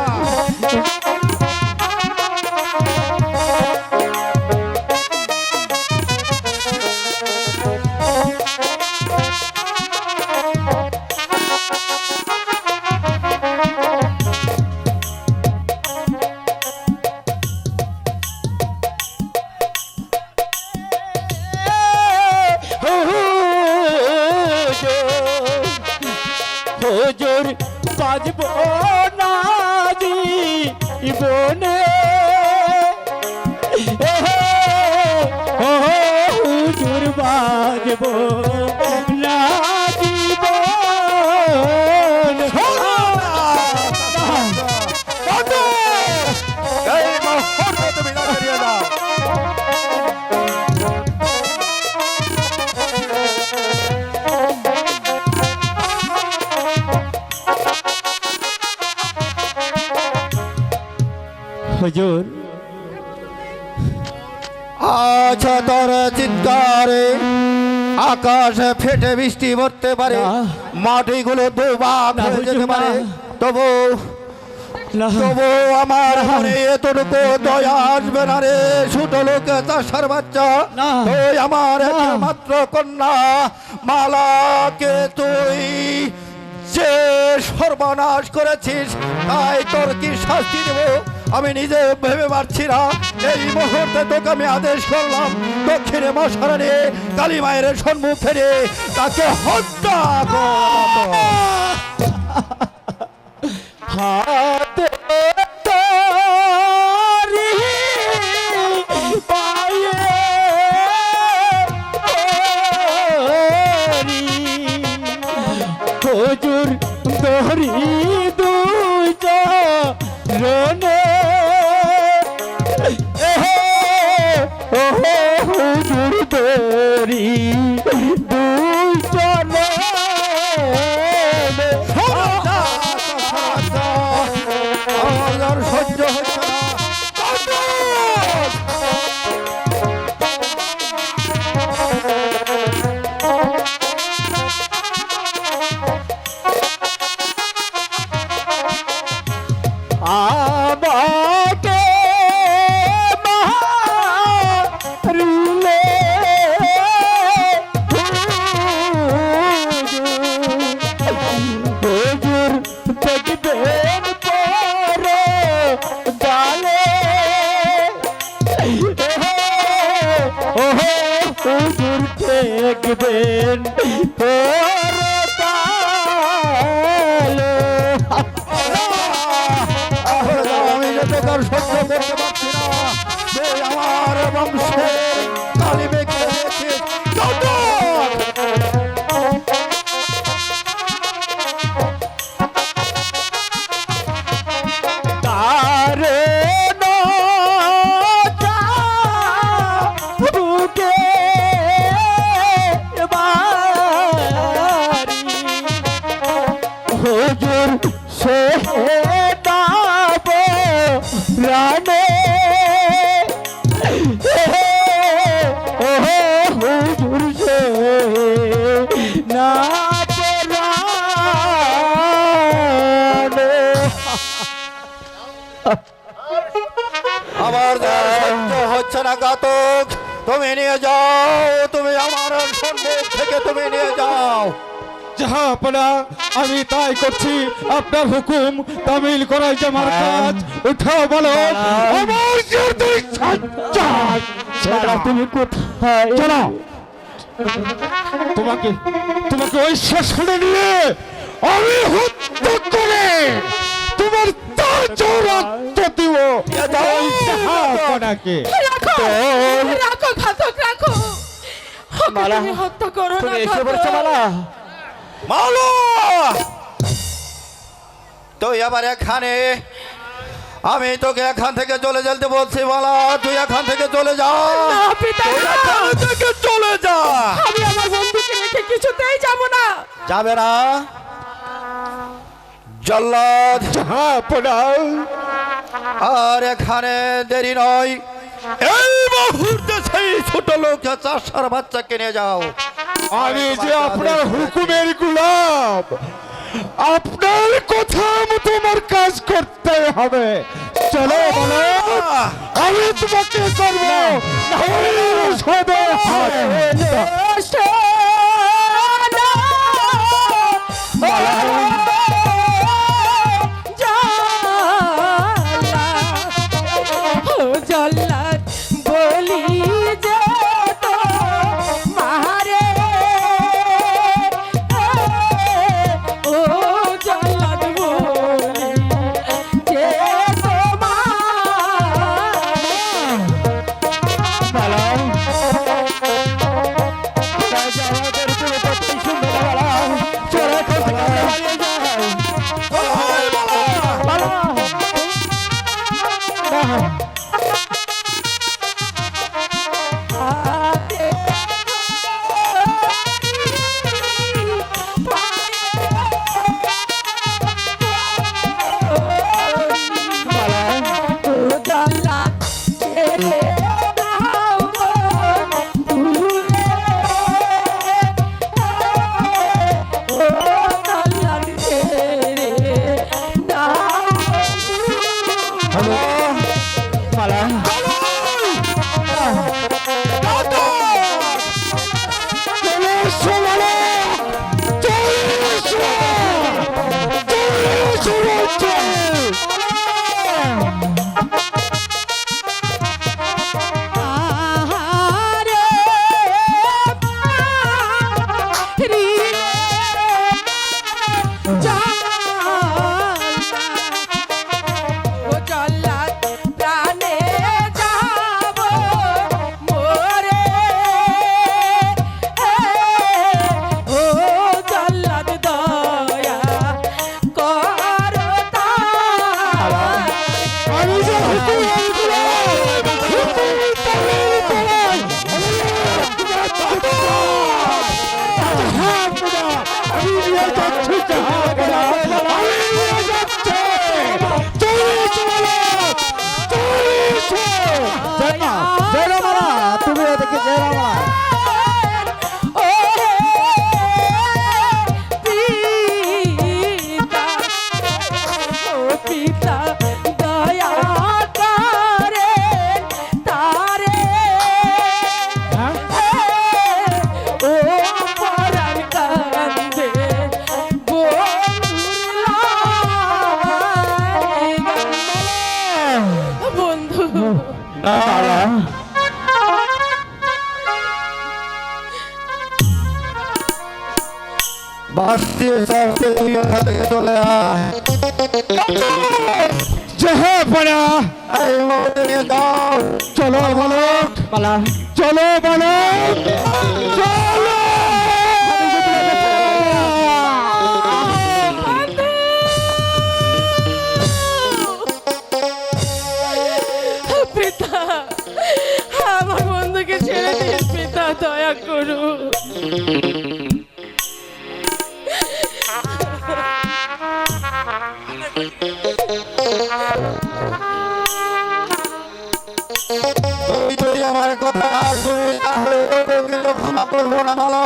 হুজুর বাজব না জীবনে হুজুর বাজব না জীবনে। এই মুহূর্তে তুমি না বেরিয়ে যাও। হুজুর আচ্ছা, তোর চিৎকারে আকাশ ফেটে বৃষ্টি পড়তে পারে, না। মাটিগুলো দুভাগ না, হয়ে হুজুর, যেতে পারে, না। তবু না আমার মনে এতটুকু দয়া আসবে না রে ছোট লোক চাষার বাচ্চা। না। তুই আমার না। একমাত্র কন্যা মালাকে তুই যে সর্বনাশ করেছিস, তাই তোর কি শাস্তি দেব আমি নিজে ভেবে পারছি না। এই মুহূর্তে তোকে আমি আদেশ করলাম দক্ষিণে মশারা নিয়ে কালী মায়ের সম্মুখে নিয়ে তাকে হত্যা কর। হাতে তোরি পায়ে তোরি হুজুর দহরি দুজ রনে হুজুর দহরি দুজ আমার সহ্য হচ্ছে না। আমাকে মারিলে হুজুর দেখবেন পরে ডালে হুজুর দেখবেন পরে ডালে আমি যে তোর সহ্য করতে পারছি না। তুই আমার বংশের কালি বেঁকে রেখেছিস। তারে বুকে বাড়ি হুজুর সে দাব রানে হুজুর সে না আমার যার সহ্য হচ্ছে না ঘাতক, তুমি নিয়ে যাও, তুমি আমার সম্মুখ থেকে তুমি নিয়ে যাও। জাহাপনা আমি তাই করছি আপনার হুকুম তামিল করাই যে আমার কাজ উঠাও বলো আমার যে দুই সন্তান মালা তুমি কোথায় চলো তোমাকে তোমাকে ওই শাসনে নিয়ে আমি হত্যা করে তোমার তাজ রক্ত দিব ওই জাহাপনাকে রাখো রাখো ঘাতক রাখো ওকে মালা, তুমি হত্যা করো না তুমি এসে ঘাতক। পড়েছো মালা মালো তুই আবার এখানে আমি তোকে এখান থেকে চলে যেতে বলছি মালা তুই এখান থেকে চলে যা না, পিতা, তুই না। এখান থেকে চলে যা আমি আমার বন্ধুকে রেখে কিছুতেই যাব না যাবে না জল্লাদ জাহাপনা আর এখানে দেরি নয় এই মুহূর্তে সেই ছোট লোক চাষার বাচ্চাকে নিয়ে যাও আমি যে আপনার হুকুমের গোলাম আপনার কথা মতো আমার কাজ করতে হবে চলো বলো আমি তোমাকে করবো সবে জল্লাদ বলি যে তো মারে ও জল্লাদ বলি যে তুমি ওদেরকে জেরা পিতা দয়া করে তারে ও পরাণ কান্দে বন্ধু বাড়তি তুই এখান থেকে চলে আয় জাহাপনা এই মুহূর্তে নিয়ে যাও চলো বলো মালা চলো বলো চলো পিতা আমার বন্ধুকে ছেড়ে দিন পিতা দয়া করুন তুই যদি আমার কথা না শুনিস তাহলে তোকে কিন্তু ক্ষমা করবো না মালা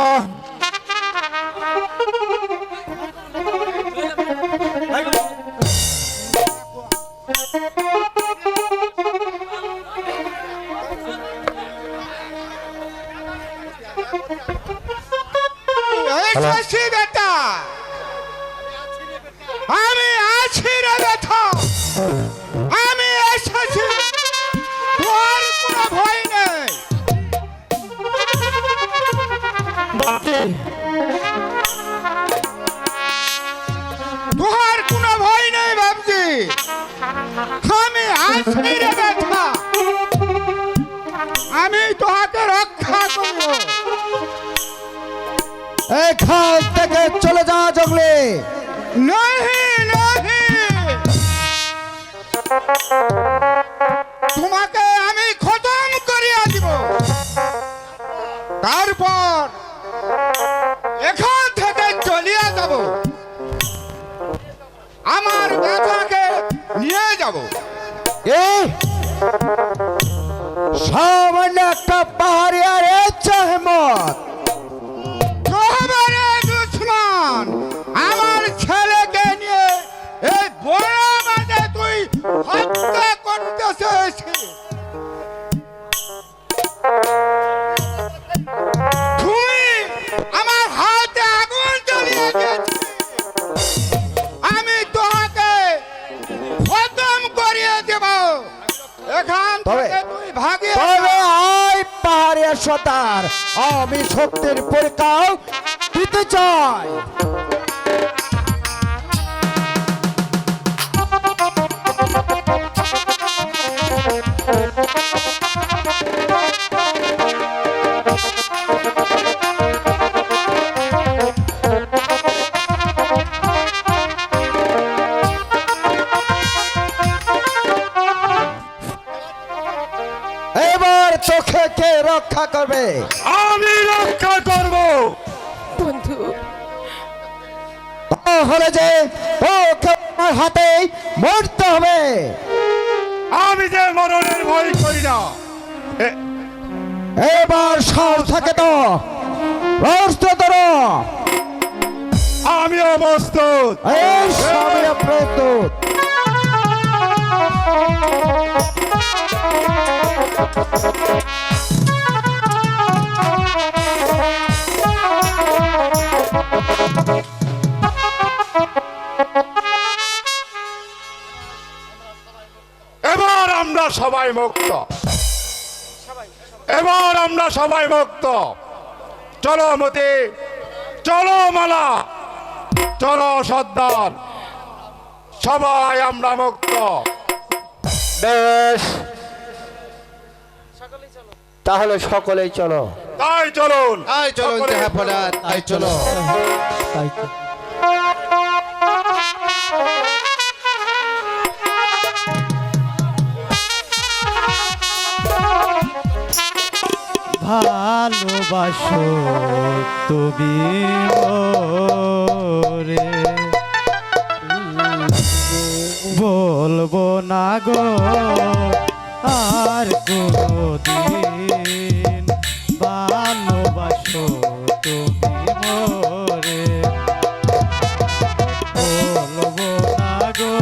বেটা আমি আছি রে ব্যথা, আমি এসেছি, তোর কোনো ভয় নেই। তোর কোনো ভয় নেই বাবজি, আমি আছি রে ব্যথা, আমি তোহাকে রক্ষা করব। এখান থেকে চলে যা জঙ্গলে। नहीं नहीं তোমাকে আমি খতম করিয়া দিব, তারপর এখান থেকে চলিয়া যাব, আমার ব্যথাকে নিয়ে যাব। এই সামান্য একটা পাহাড়িয়ার চাহমত তোমারে দুশ্মন আমার ছেলেকে নিয়ে এই বড় মাঠে তুই হত্যা করতেছিস। তুই আমার হাতে আগুন জ্বালিয়ে দিয়েছিস, আমি তোকে খতম করিয়ে দেব, এখান থেকে তুই ভাগিয়ে তবে আয় পাহাড়িয়ার সর্দার, আমি শক্তির পরীক্ষাও দিতে চাই। এবার তোকে কে রক্ষা করবে? আমি রক্ষা করব। বন্ধু, তাহলে যে তোকে আমার হাতে মরতে হবে। আমি যে মরণের ভয় করি না। এবার সাহস থাকে তো প্রস্তুত ধরো। আমিও প্রস্তুত। এই সামনে প্রস্তুত। এবার আমরা সবাই মুক্ত, এবার আমরা সবাই মুক্ত। চলো মতি, চলো মালা, চলো সর্দার, সবাই আমরা মুক্ত। বেশ, তাহলে সকলেই চলো। তাই চলুন, তাই চলুন সকলেই জাহাপনা, তাই চলো। তাই তো। ভালোবাসো তুমি রে, বলবো না গো আর কোনদিন, ভালোবাসো তুমি মোরে, বলবো না গো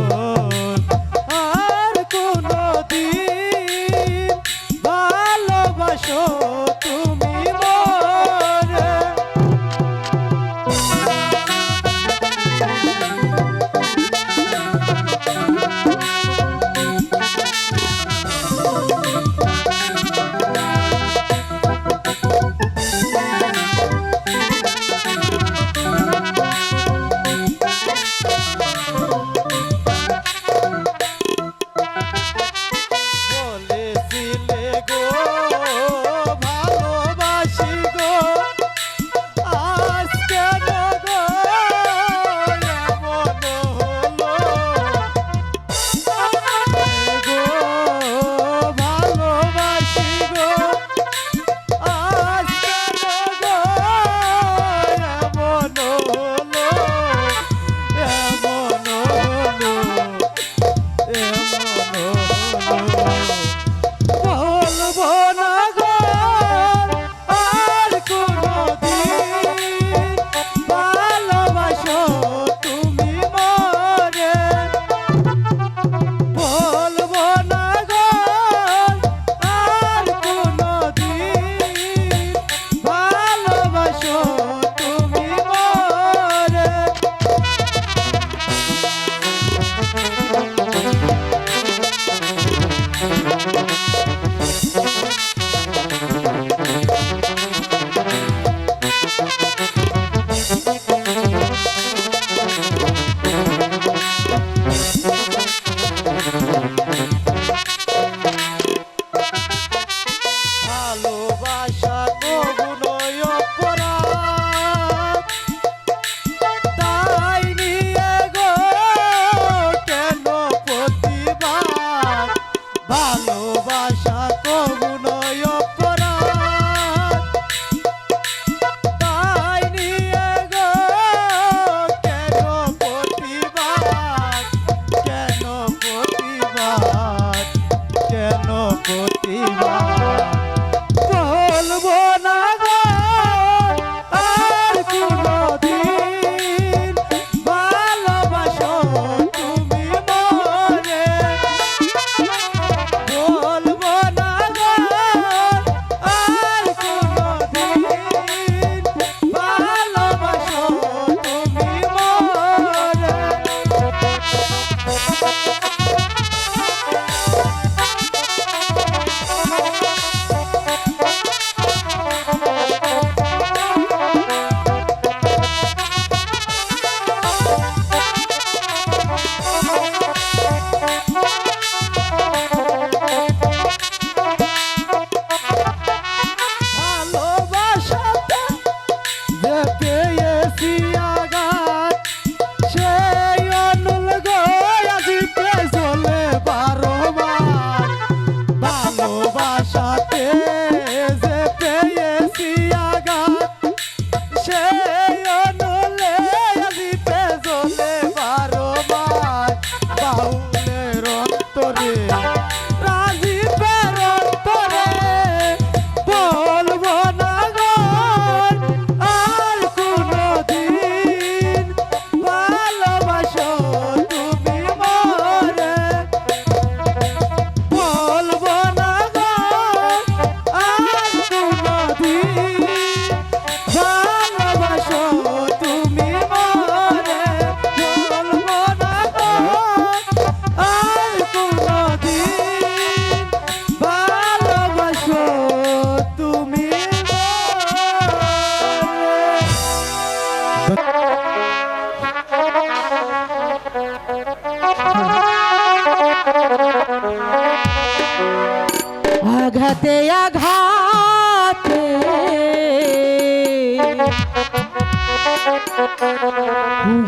আর কোনদিন, ভালোবাসো তুমি মোরে।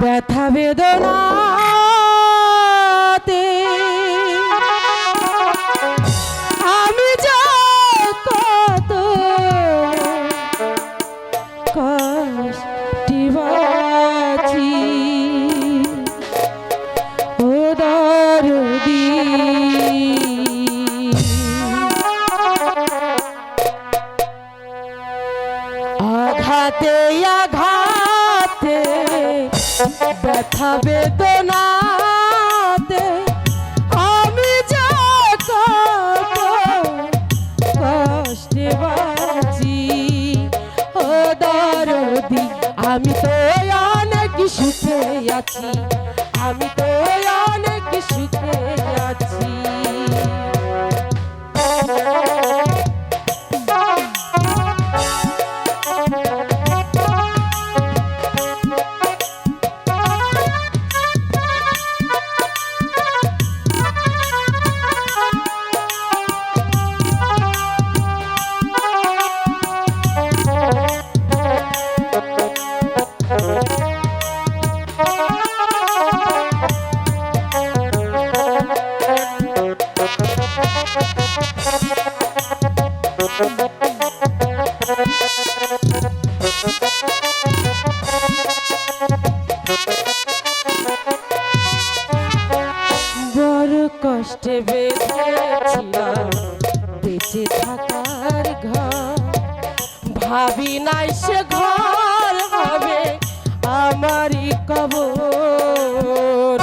ব্যথা বেদনাতে আমি যা কত কষ্টে বাঁচি ও দরদি আঘাতে আঘাতে ব্যথা বেদনাতে আমি যা কত কষ্টে বাঁচি ও দরদি আমি তো অনেক সুখে আছি আমি তো অনেক সুখে আছি বড় কষ্টে বেঁধেছিলাম বেঁচে থাকার ঘর ভাবি নাই সে ঘর হবে আমারই কবর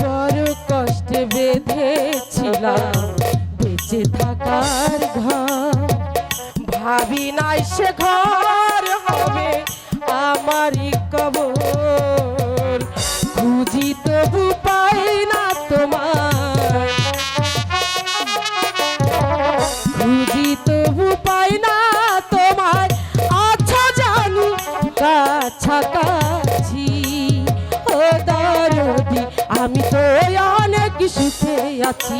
বড় কষ্টে বেঁধেছিলাম বেঁচে থাকার ঘর ভাবি নাই সে ঘর হবে আমারই কবর খুঁজি তবু পাই না তোমার খুঁজি তবু পাই না তোমার আচ্ছা জানি কাছাকাছি ও দরদি আমি তো অনেক সুখে আছি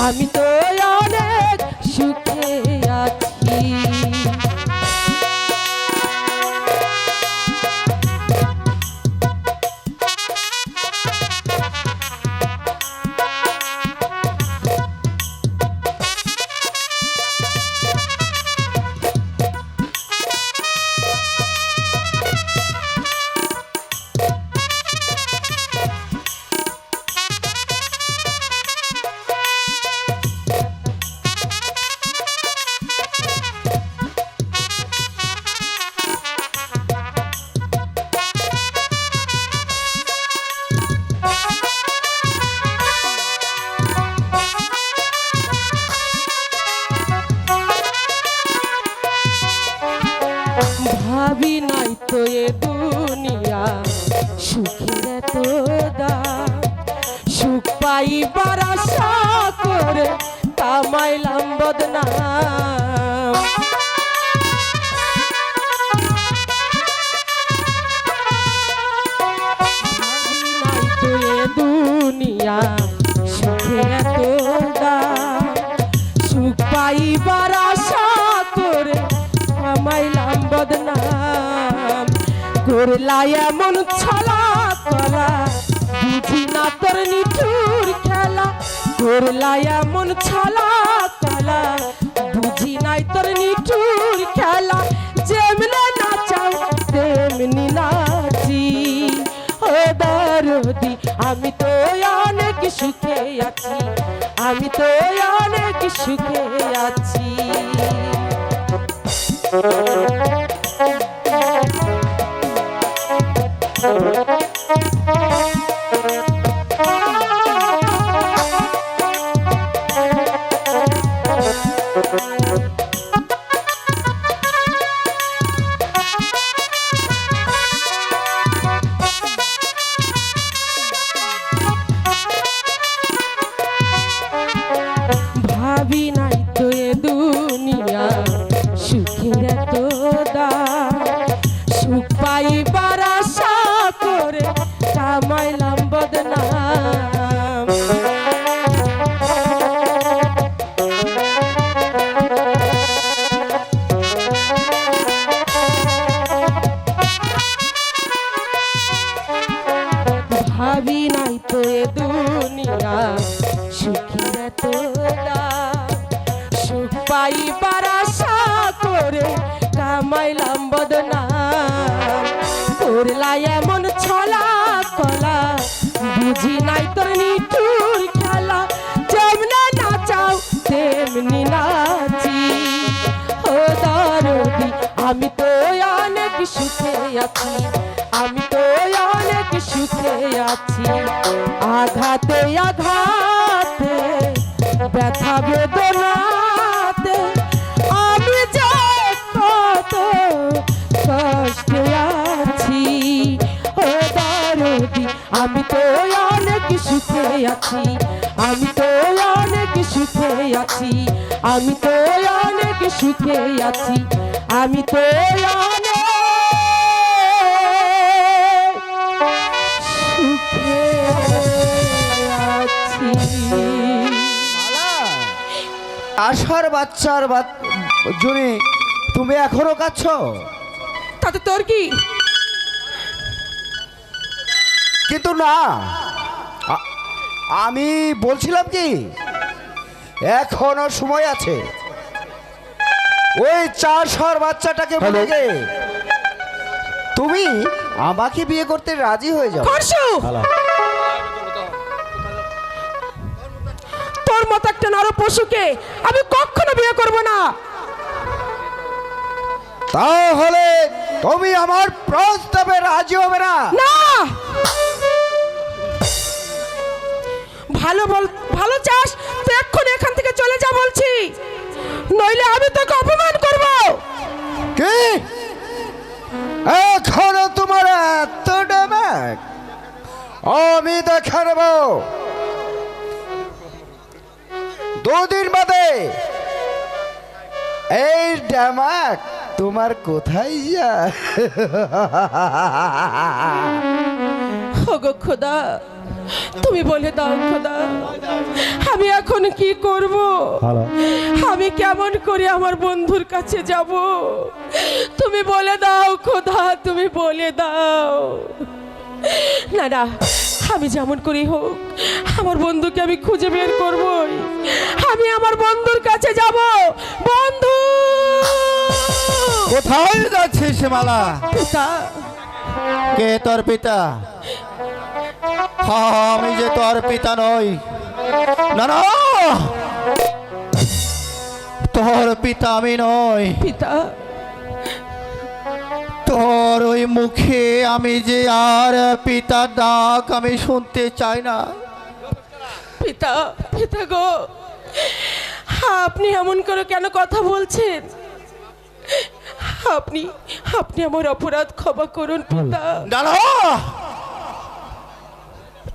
আমি তো অনেক সুখে আছি ভাবি নাই তো এ দুনিয়া সুখের এত দাম সুখ পাইবার আশা করে কামাইলাম বদনাম ভাবি নাই তো এ দুনিয়া সুখের এত দাম সুখ পাইবার আশা করে কামাইলাম বদনাম করলা এমন ছলা কলা বুঝি না তোর নিঠুর খেলা করলা এমন ছলা কলা বুঝি নাই তোর নিঠুর খেলা যেমনে নাচাও তেমনি নাচি ও দরদি আমি তো অনেক সুখে আছি আমি তো অনেক সুখে আছি ভাবি নাই তো এ দুনিয়া সুখের এত দাম সুখ পাইবার আশা তো এ দুনিয়া সুখী এত দাম। সুখ পাইবার আশা করে কামাইলাম বদনাম। করলা এমন ছলা কলা বুঝি নাই তোর নিঠুর খেলা। যেমনে নাচাও তেমনি নাচি ও দরদি, আমি তো অনেক সুখে আছি, আমি তো অনেক সুখে আছি। আঘাতে আঘাতে ব্যথা বেদনাতে আমি যে কত কষ্টে আছি ও দরদি, আমি তো অনেক সুখে আছি, আমি তো অনেক সুখে আছি, আমি তো অনেক সুখে আছি, আমি তো অনেক সুখে আছি। আশার বাচ্চার জন্য তুমি এখনো কাঁদছ? তাতে তোর কি? কিন্তু না, আমি বলছিলাম কি এখনো সময় আছে। ওই 400 বাচ্চাটাকে বলে গে তুমি আমাকে বিয়ে করতে রাজি হয়ে যাও। খরশু, তোর মতো একটা নর পশুকে আমি কখনো বিয়ে করব না। তাহলে তুমি আমার প্রস্তাবে রাজি হবে না? না, ভালো বল, ভালো চাস তুই এক্ষুনি এখান থেকে চলে যা বলছি, নইলে আমি তোকে অপমান করব। কি এখনো তোমার এত ডামাক? আমি দেখে নেব 2 দিন বাদে এই ডামাক তোমার কোথায় যা। ওগো খোদা, তুমি বলে দাও খোদা, আমি এখন কি করব? আমি কেমন করে আমার বন্ধুর কাছে যাব? তুমি বলে দাও খোদা, তুমি বলে দাও। না না, আমি যেমন করি হোক আমার বন্ধুকে আমি খুঁজে বের করবই। আমি আমার বন্ধুর কাছে যাব। বন্ধু, কোথায় যাচ্ছিস মালা? পিতা, কে তোর পিতা? আমি যে তোর পিতা নই। না না, তোর পিতা আমি নই। পিতা, তোর ওই মুখে আমি যে আর পিতার ডাক আমি শুনতে চাই না। পিতা, পিতা গো, আপনি এমন করে কেন কথা বলছেন? আপনি আপনি আমার অপরাধ ক্ষমা করুন পিতা। না,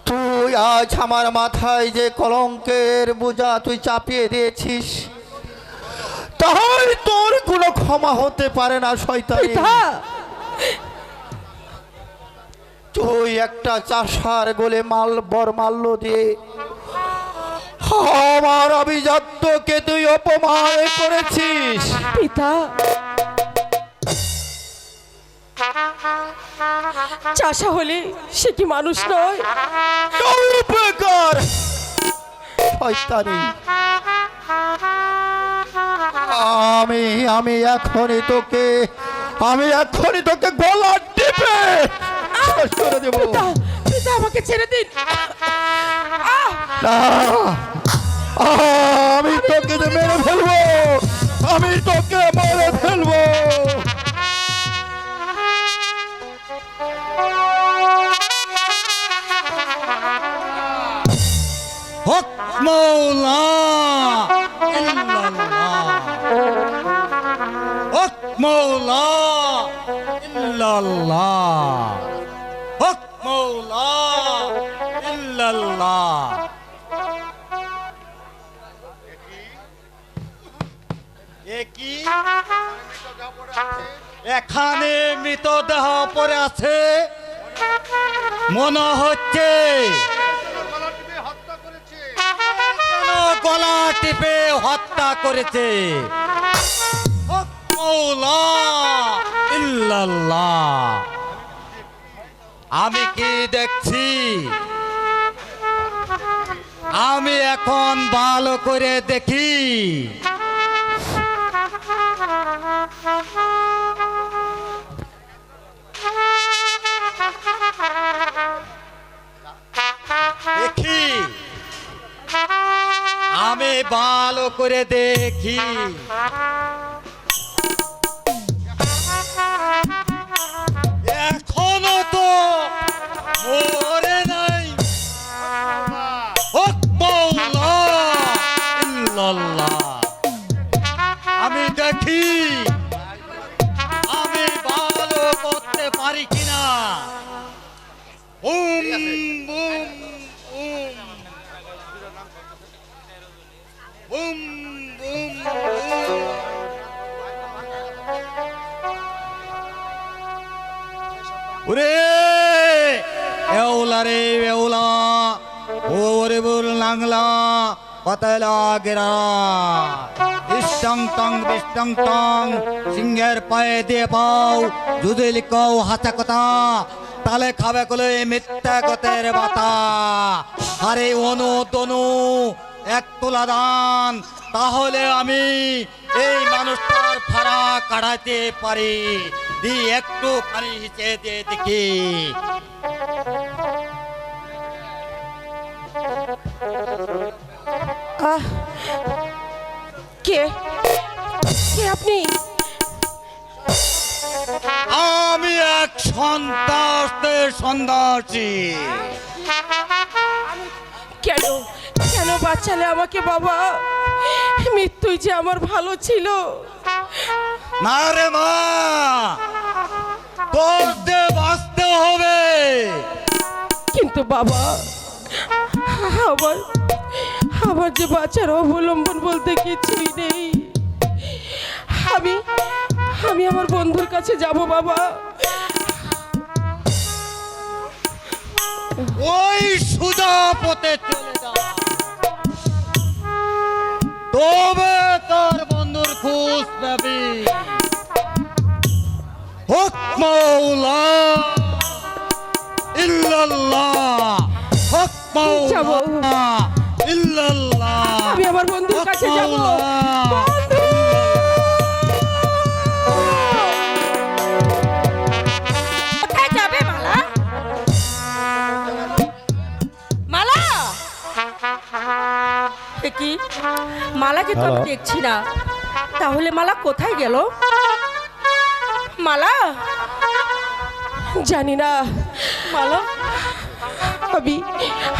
তুই আজ আমার মাথায় যে কলঙ্কের বোঝা তুই চাপিয়ে দিয়েছিস, তাই তোর কোনো ক্ষমা হতে পারে না শয়তান। পিতা, তুই একটা চাষার গোলে মাল্য দিয়ে আমার অভিজাত্যকে তুই অপমান করেছিস। পিতা, চাষা হলে সে কি মানুষ নয়? শয়তানি, আমি এখনই তোকে গলা টিপে শেষ করে দেব। পিতা, পিতা আমাকে ছেড়ে দিন। না, আমি তোকে যে মেরে ফেলবো, আমি তোকে মেরে ফেলবো। হক মৌলা ইল্লাল্লাহ, হক মৌলা ইল্লাল্লাহ, হক মৌলা ইল্লাল্লাহ। এখানে মৃতদেহ পড়ে আছে, মনে হচ্ছে গলা টিপে হত্যা করেছে। হক মৌলা ইল্লাল্লাহ। আমি কি দেখছি আমি এখন ভালো করে দেখি। দেখি, আমি ভালো করে দেখি। এখনো তো মরে নাই। হক মাওলা ইল্লাল্লাহ। আমি দেখি আমি ভালো করতে পারি কিনা। Boom boom boom boom boom. ওরে এওলা রে এওলা, ওরে বুল লাংলা পাতালা গেরা। ইষ্টং টং বিষ্টং টং, সিংহের পায়ে দিয়ে পাও যদি লিখাও হাসা কথা, তালে খাবে কলে মিথ্যা গতের বাতা। আরে অনু তনু এক তোলা দান, তাহলে আমি এই মানুষটার ভাড়া কাটাইতে পারি। দি একটু পানি হিসেবে দিয়ে দেখি। কে কে আপনি? আমি এক সন্ন্যাসী। কেন কেন বাঁচালে আমাকে বাবা? মৃত্যুই যে আমার ভালো ছিল। না রে মা, তোর যে বাঁচতে হবে। কিন্তু বাবা, আমার যে বাঁচার অবলম্বন বলতে কিছুই নেই। আমি আমার বন্ধুর কাছে যাব বাবা। ওই সুজা পথে চলে যা, তবে তোর বন্ধুর খোঁজ পাবি। হক মাওলা ইল্লাল্লাহ, হক মাওলা ইল্লাল্লাহ। আমি আমার বন্ধুর কাছে যাব। বন্ধু! কোথায় যাবে মালা? মালা! এ কি, মালাকে তো আমি দেখছি না। তাহলে মালা কোথায় গেল? মালা, জানি না। মালা,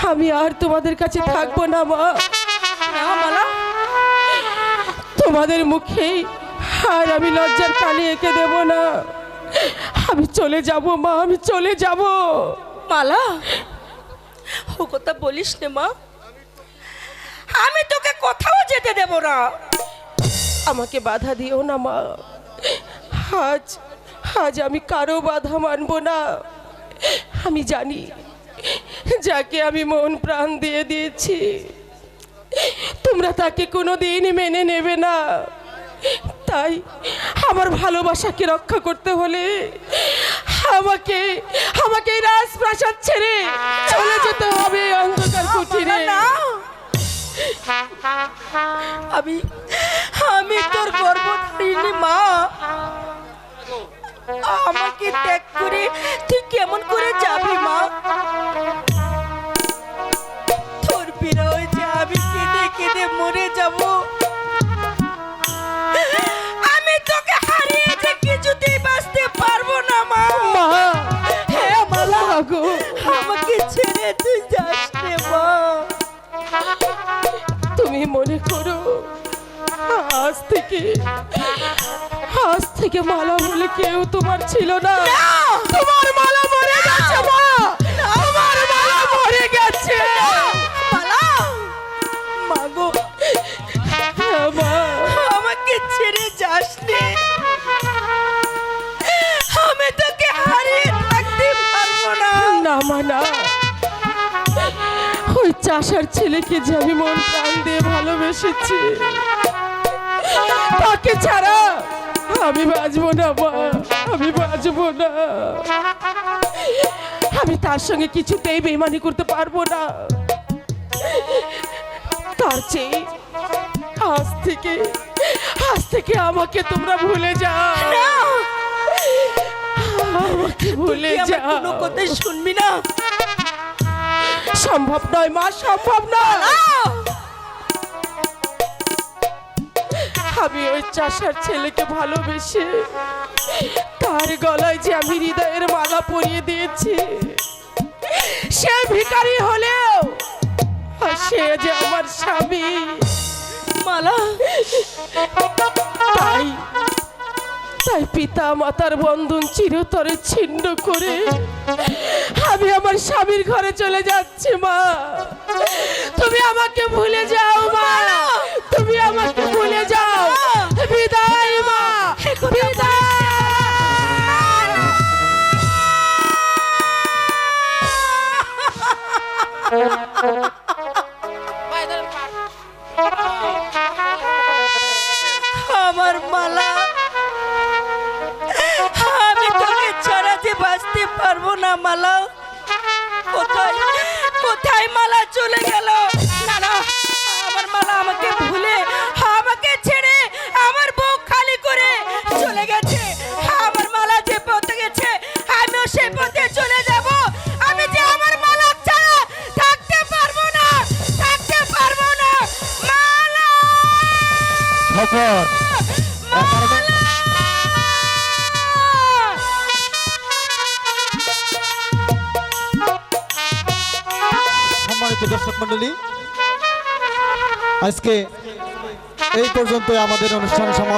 আমি আর তোমাদের কাছে থাকবো না মা। মালা, তোমাদের মুখে আর আমি লজ্জার কালি এঁকে দেব না। আমি চলে যাব মা, আমি চলে যাব। মালা, ও কথা বলিস না মা, আমি তোকে কোথাও যেতে দেব না। আমাকে বাধা দিও না মা। আজ আমি কারো বাধা মানব না। আমি জানি যাকে আমি মন প্রাণ দিয়ে দিয়েছি, তোমরা তাকে কোনোদিন মেনে নেবে না। তাই আমার ভালোবাসাকে রক্ষা করতে হলে আমাকে রাজপ্রাসাদ ছেড়ে চলে যেতে হবে অন্ধকার কুঠিরে। আমি তোর গর্ভধারিণী মা। আমাকে ত্যাগ করে তুই কেমন করে যাবি মা? তোর বিরহে যে আমি কেঁদে কেঁদে মরে যাব। আমি তোকে হারিয়ে যে কিছুতেই বাঁচতে পারবো না মা। হ্যাঁ মালা গো, আমাকে ছেড়ে তুই যাস রে মা। তুমি মনে করো আজ থেকে মালা বলে কেউ তোমার ছিল না। তোমার মালা মরে গেছে মা, তোমার মালা মরে গেছে। মালা, মা গো, মা আমাকে ছেড়ে যাস নে। আমি তোকে হারিয়ে থাকতে পারবো না। না মা না, ওই চাষার ছেলেকে যে আমি মন প্রাণ দিয়ে ভালোবেসেছি, তাকে ছাড়া আমি বাঁচবো না মা, আমি বাঁচবো না। আমি তার সঙ্গে কিছুতেই বেইমানি করতে পারবো না। তার চেয়ে আজ থেকে আমাকে তোমরা ভুলে যাও, আমাকে ভুলে যাও। কোনো কথাই শুনবি না। সম্ভব নয় মা, সম্ভব নয়। আমি ওই চাষার ছেলেকে ভালোবেসে তার গলায় যে আমি হৃদয়ের মালা পরিয়ে দিয়েছি, সে ভিখারি হলেও আর সে যে আমার স্বামী। মালা, তাই পিতা মাতার বন্ধন চিরতরে ছিন্ন করে আমি আমার স্বামীর ঘরে চলে যাচ্ছি মা। তুমি আমাকে ভুলে যাও মা, তুমি আমাকে ভুলে যাও। বিদায় মা, বিদায়। আমার মালা, আমি তোকে ছাড়া যে বাঁচতে পারবো না মালা। কোথায় মালা চলে গেল? না, আমার মালা আমাকে ভুলে, আমাকে ছেড়ে আমার বুক খালি করে চলে গেছে। আমার মালা যে পথে গেছে আমিও সেই পথে চলে যাব। আমি যে আমার মালা ছাড়া থাকতে পারবো না, থাকতে পারবো না। মালা, সম্মানিত দর্শক মন্ডলী, আজকে এই পর্যন্ত আমাদের অনুষ্ঠান সমাপ্ত।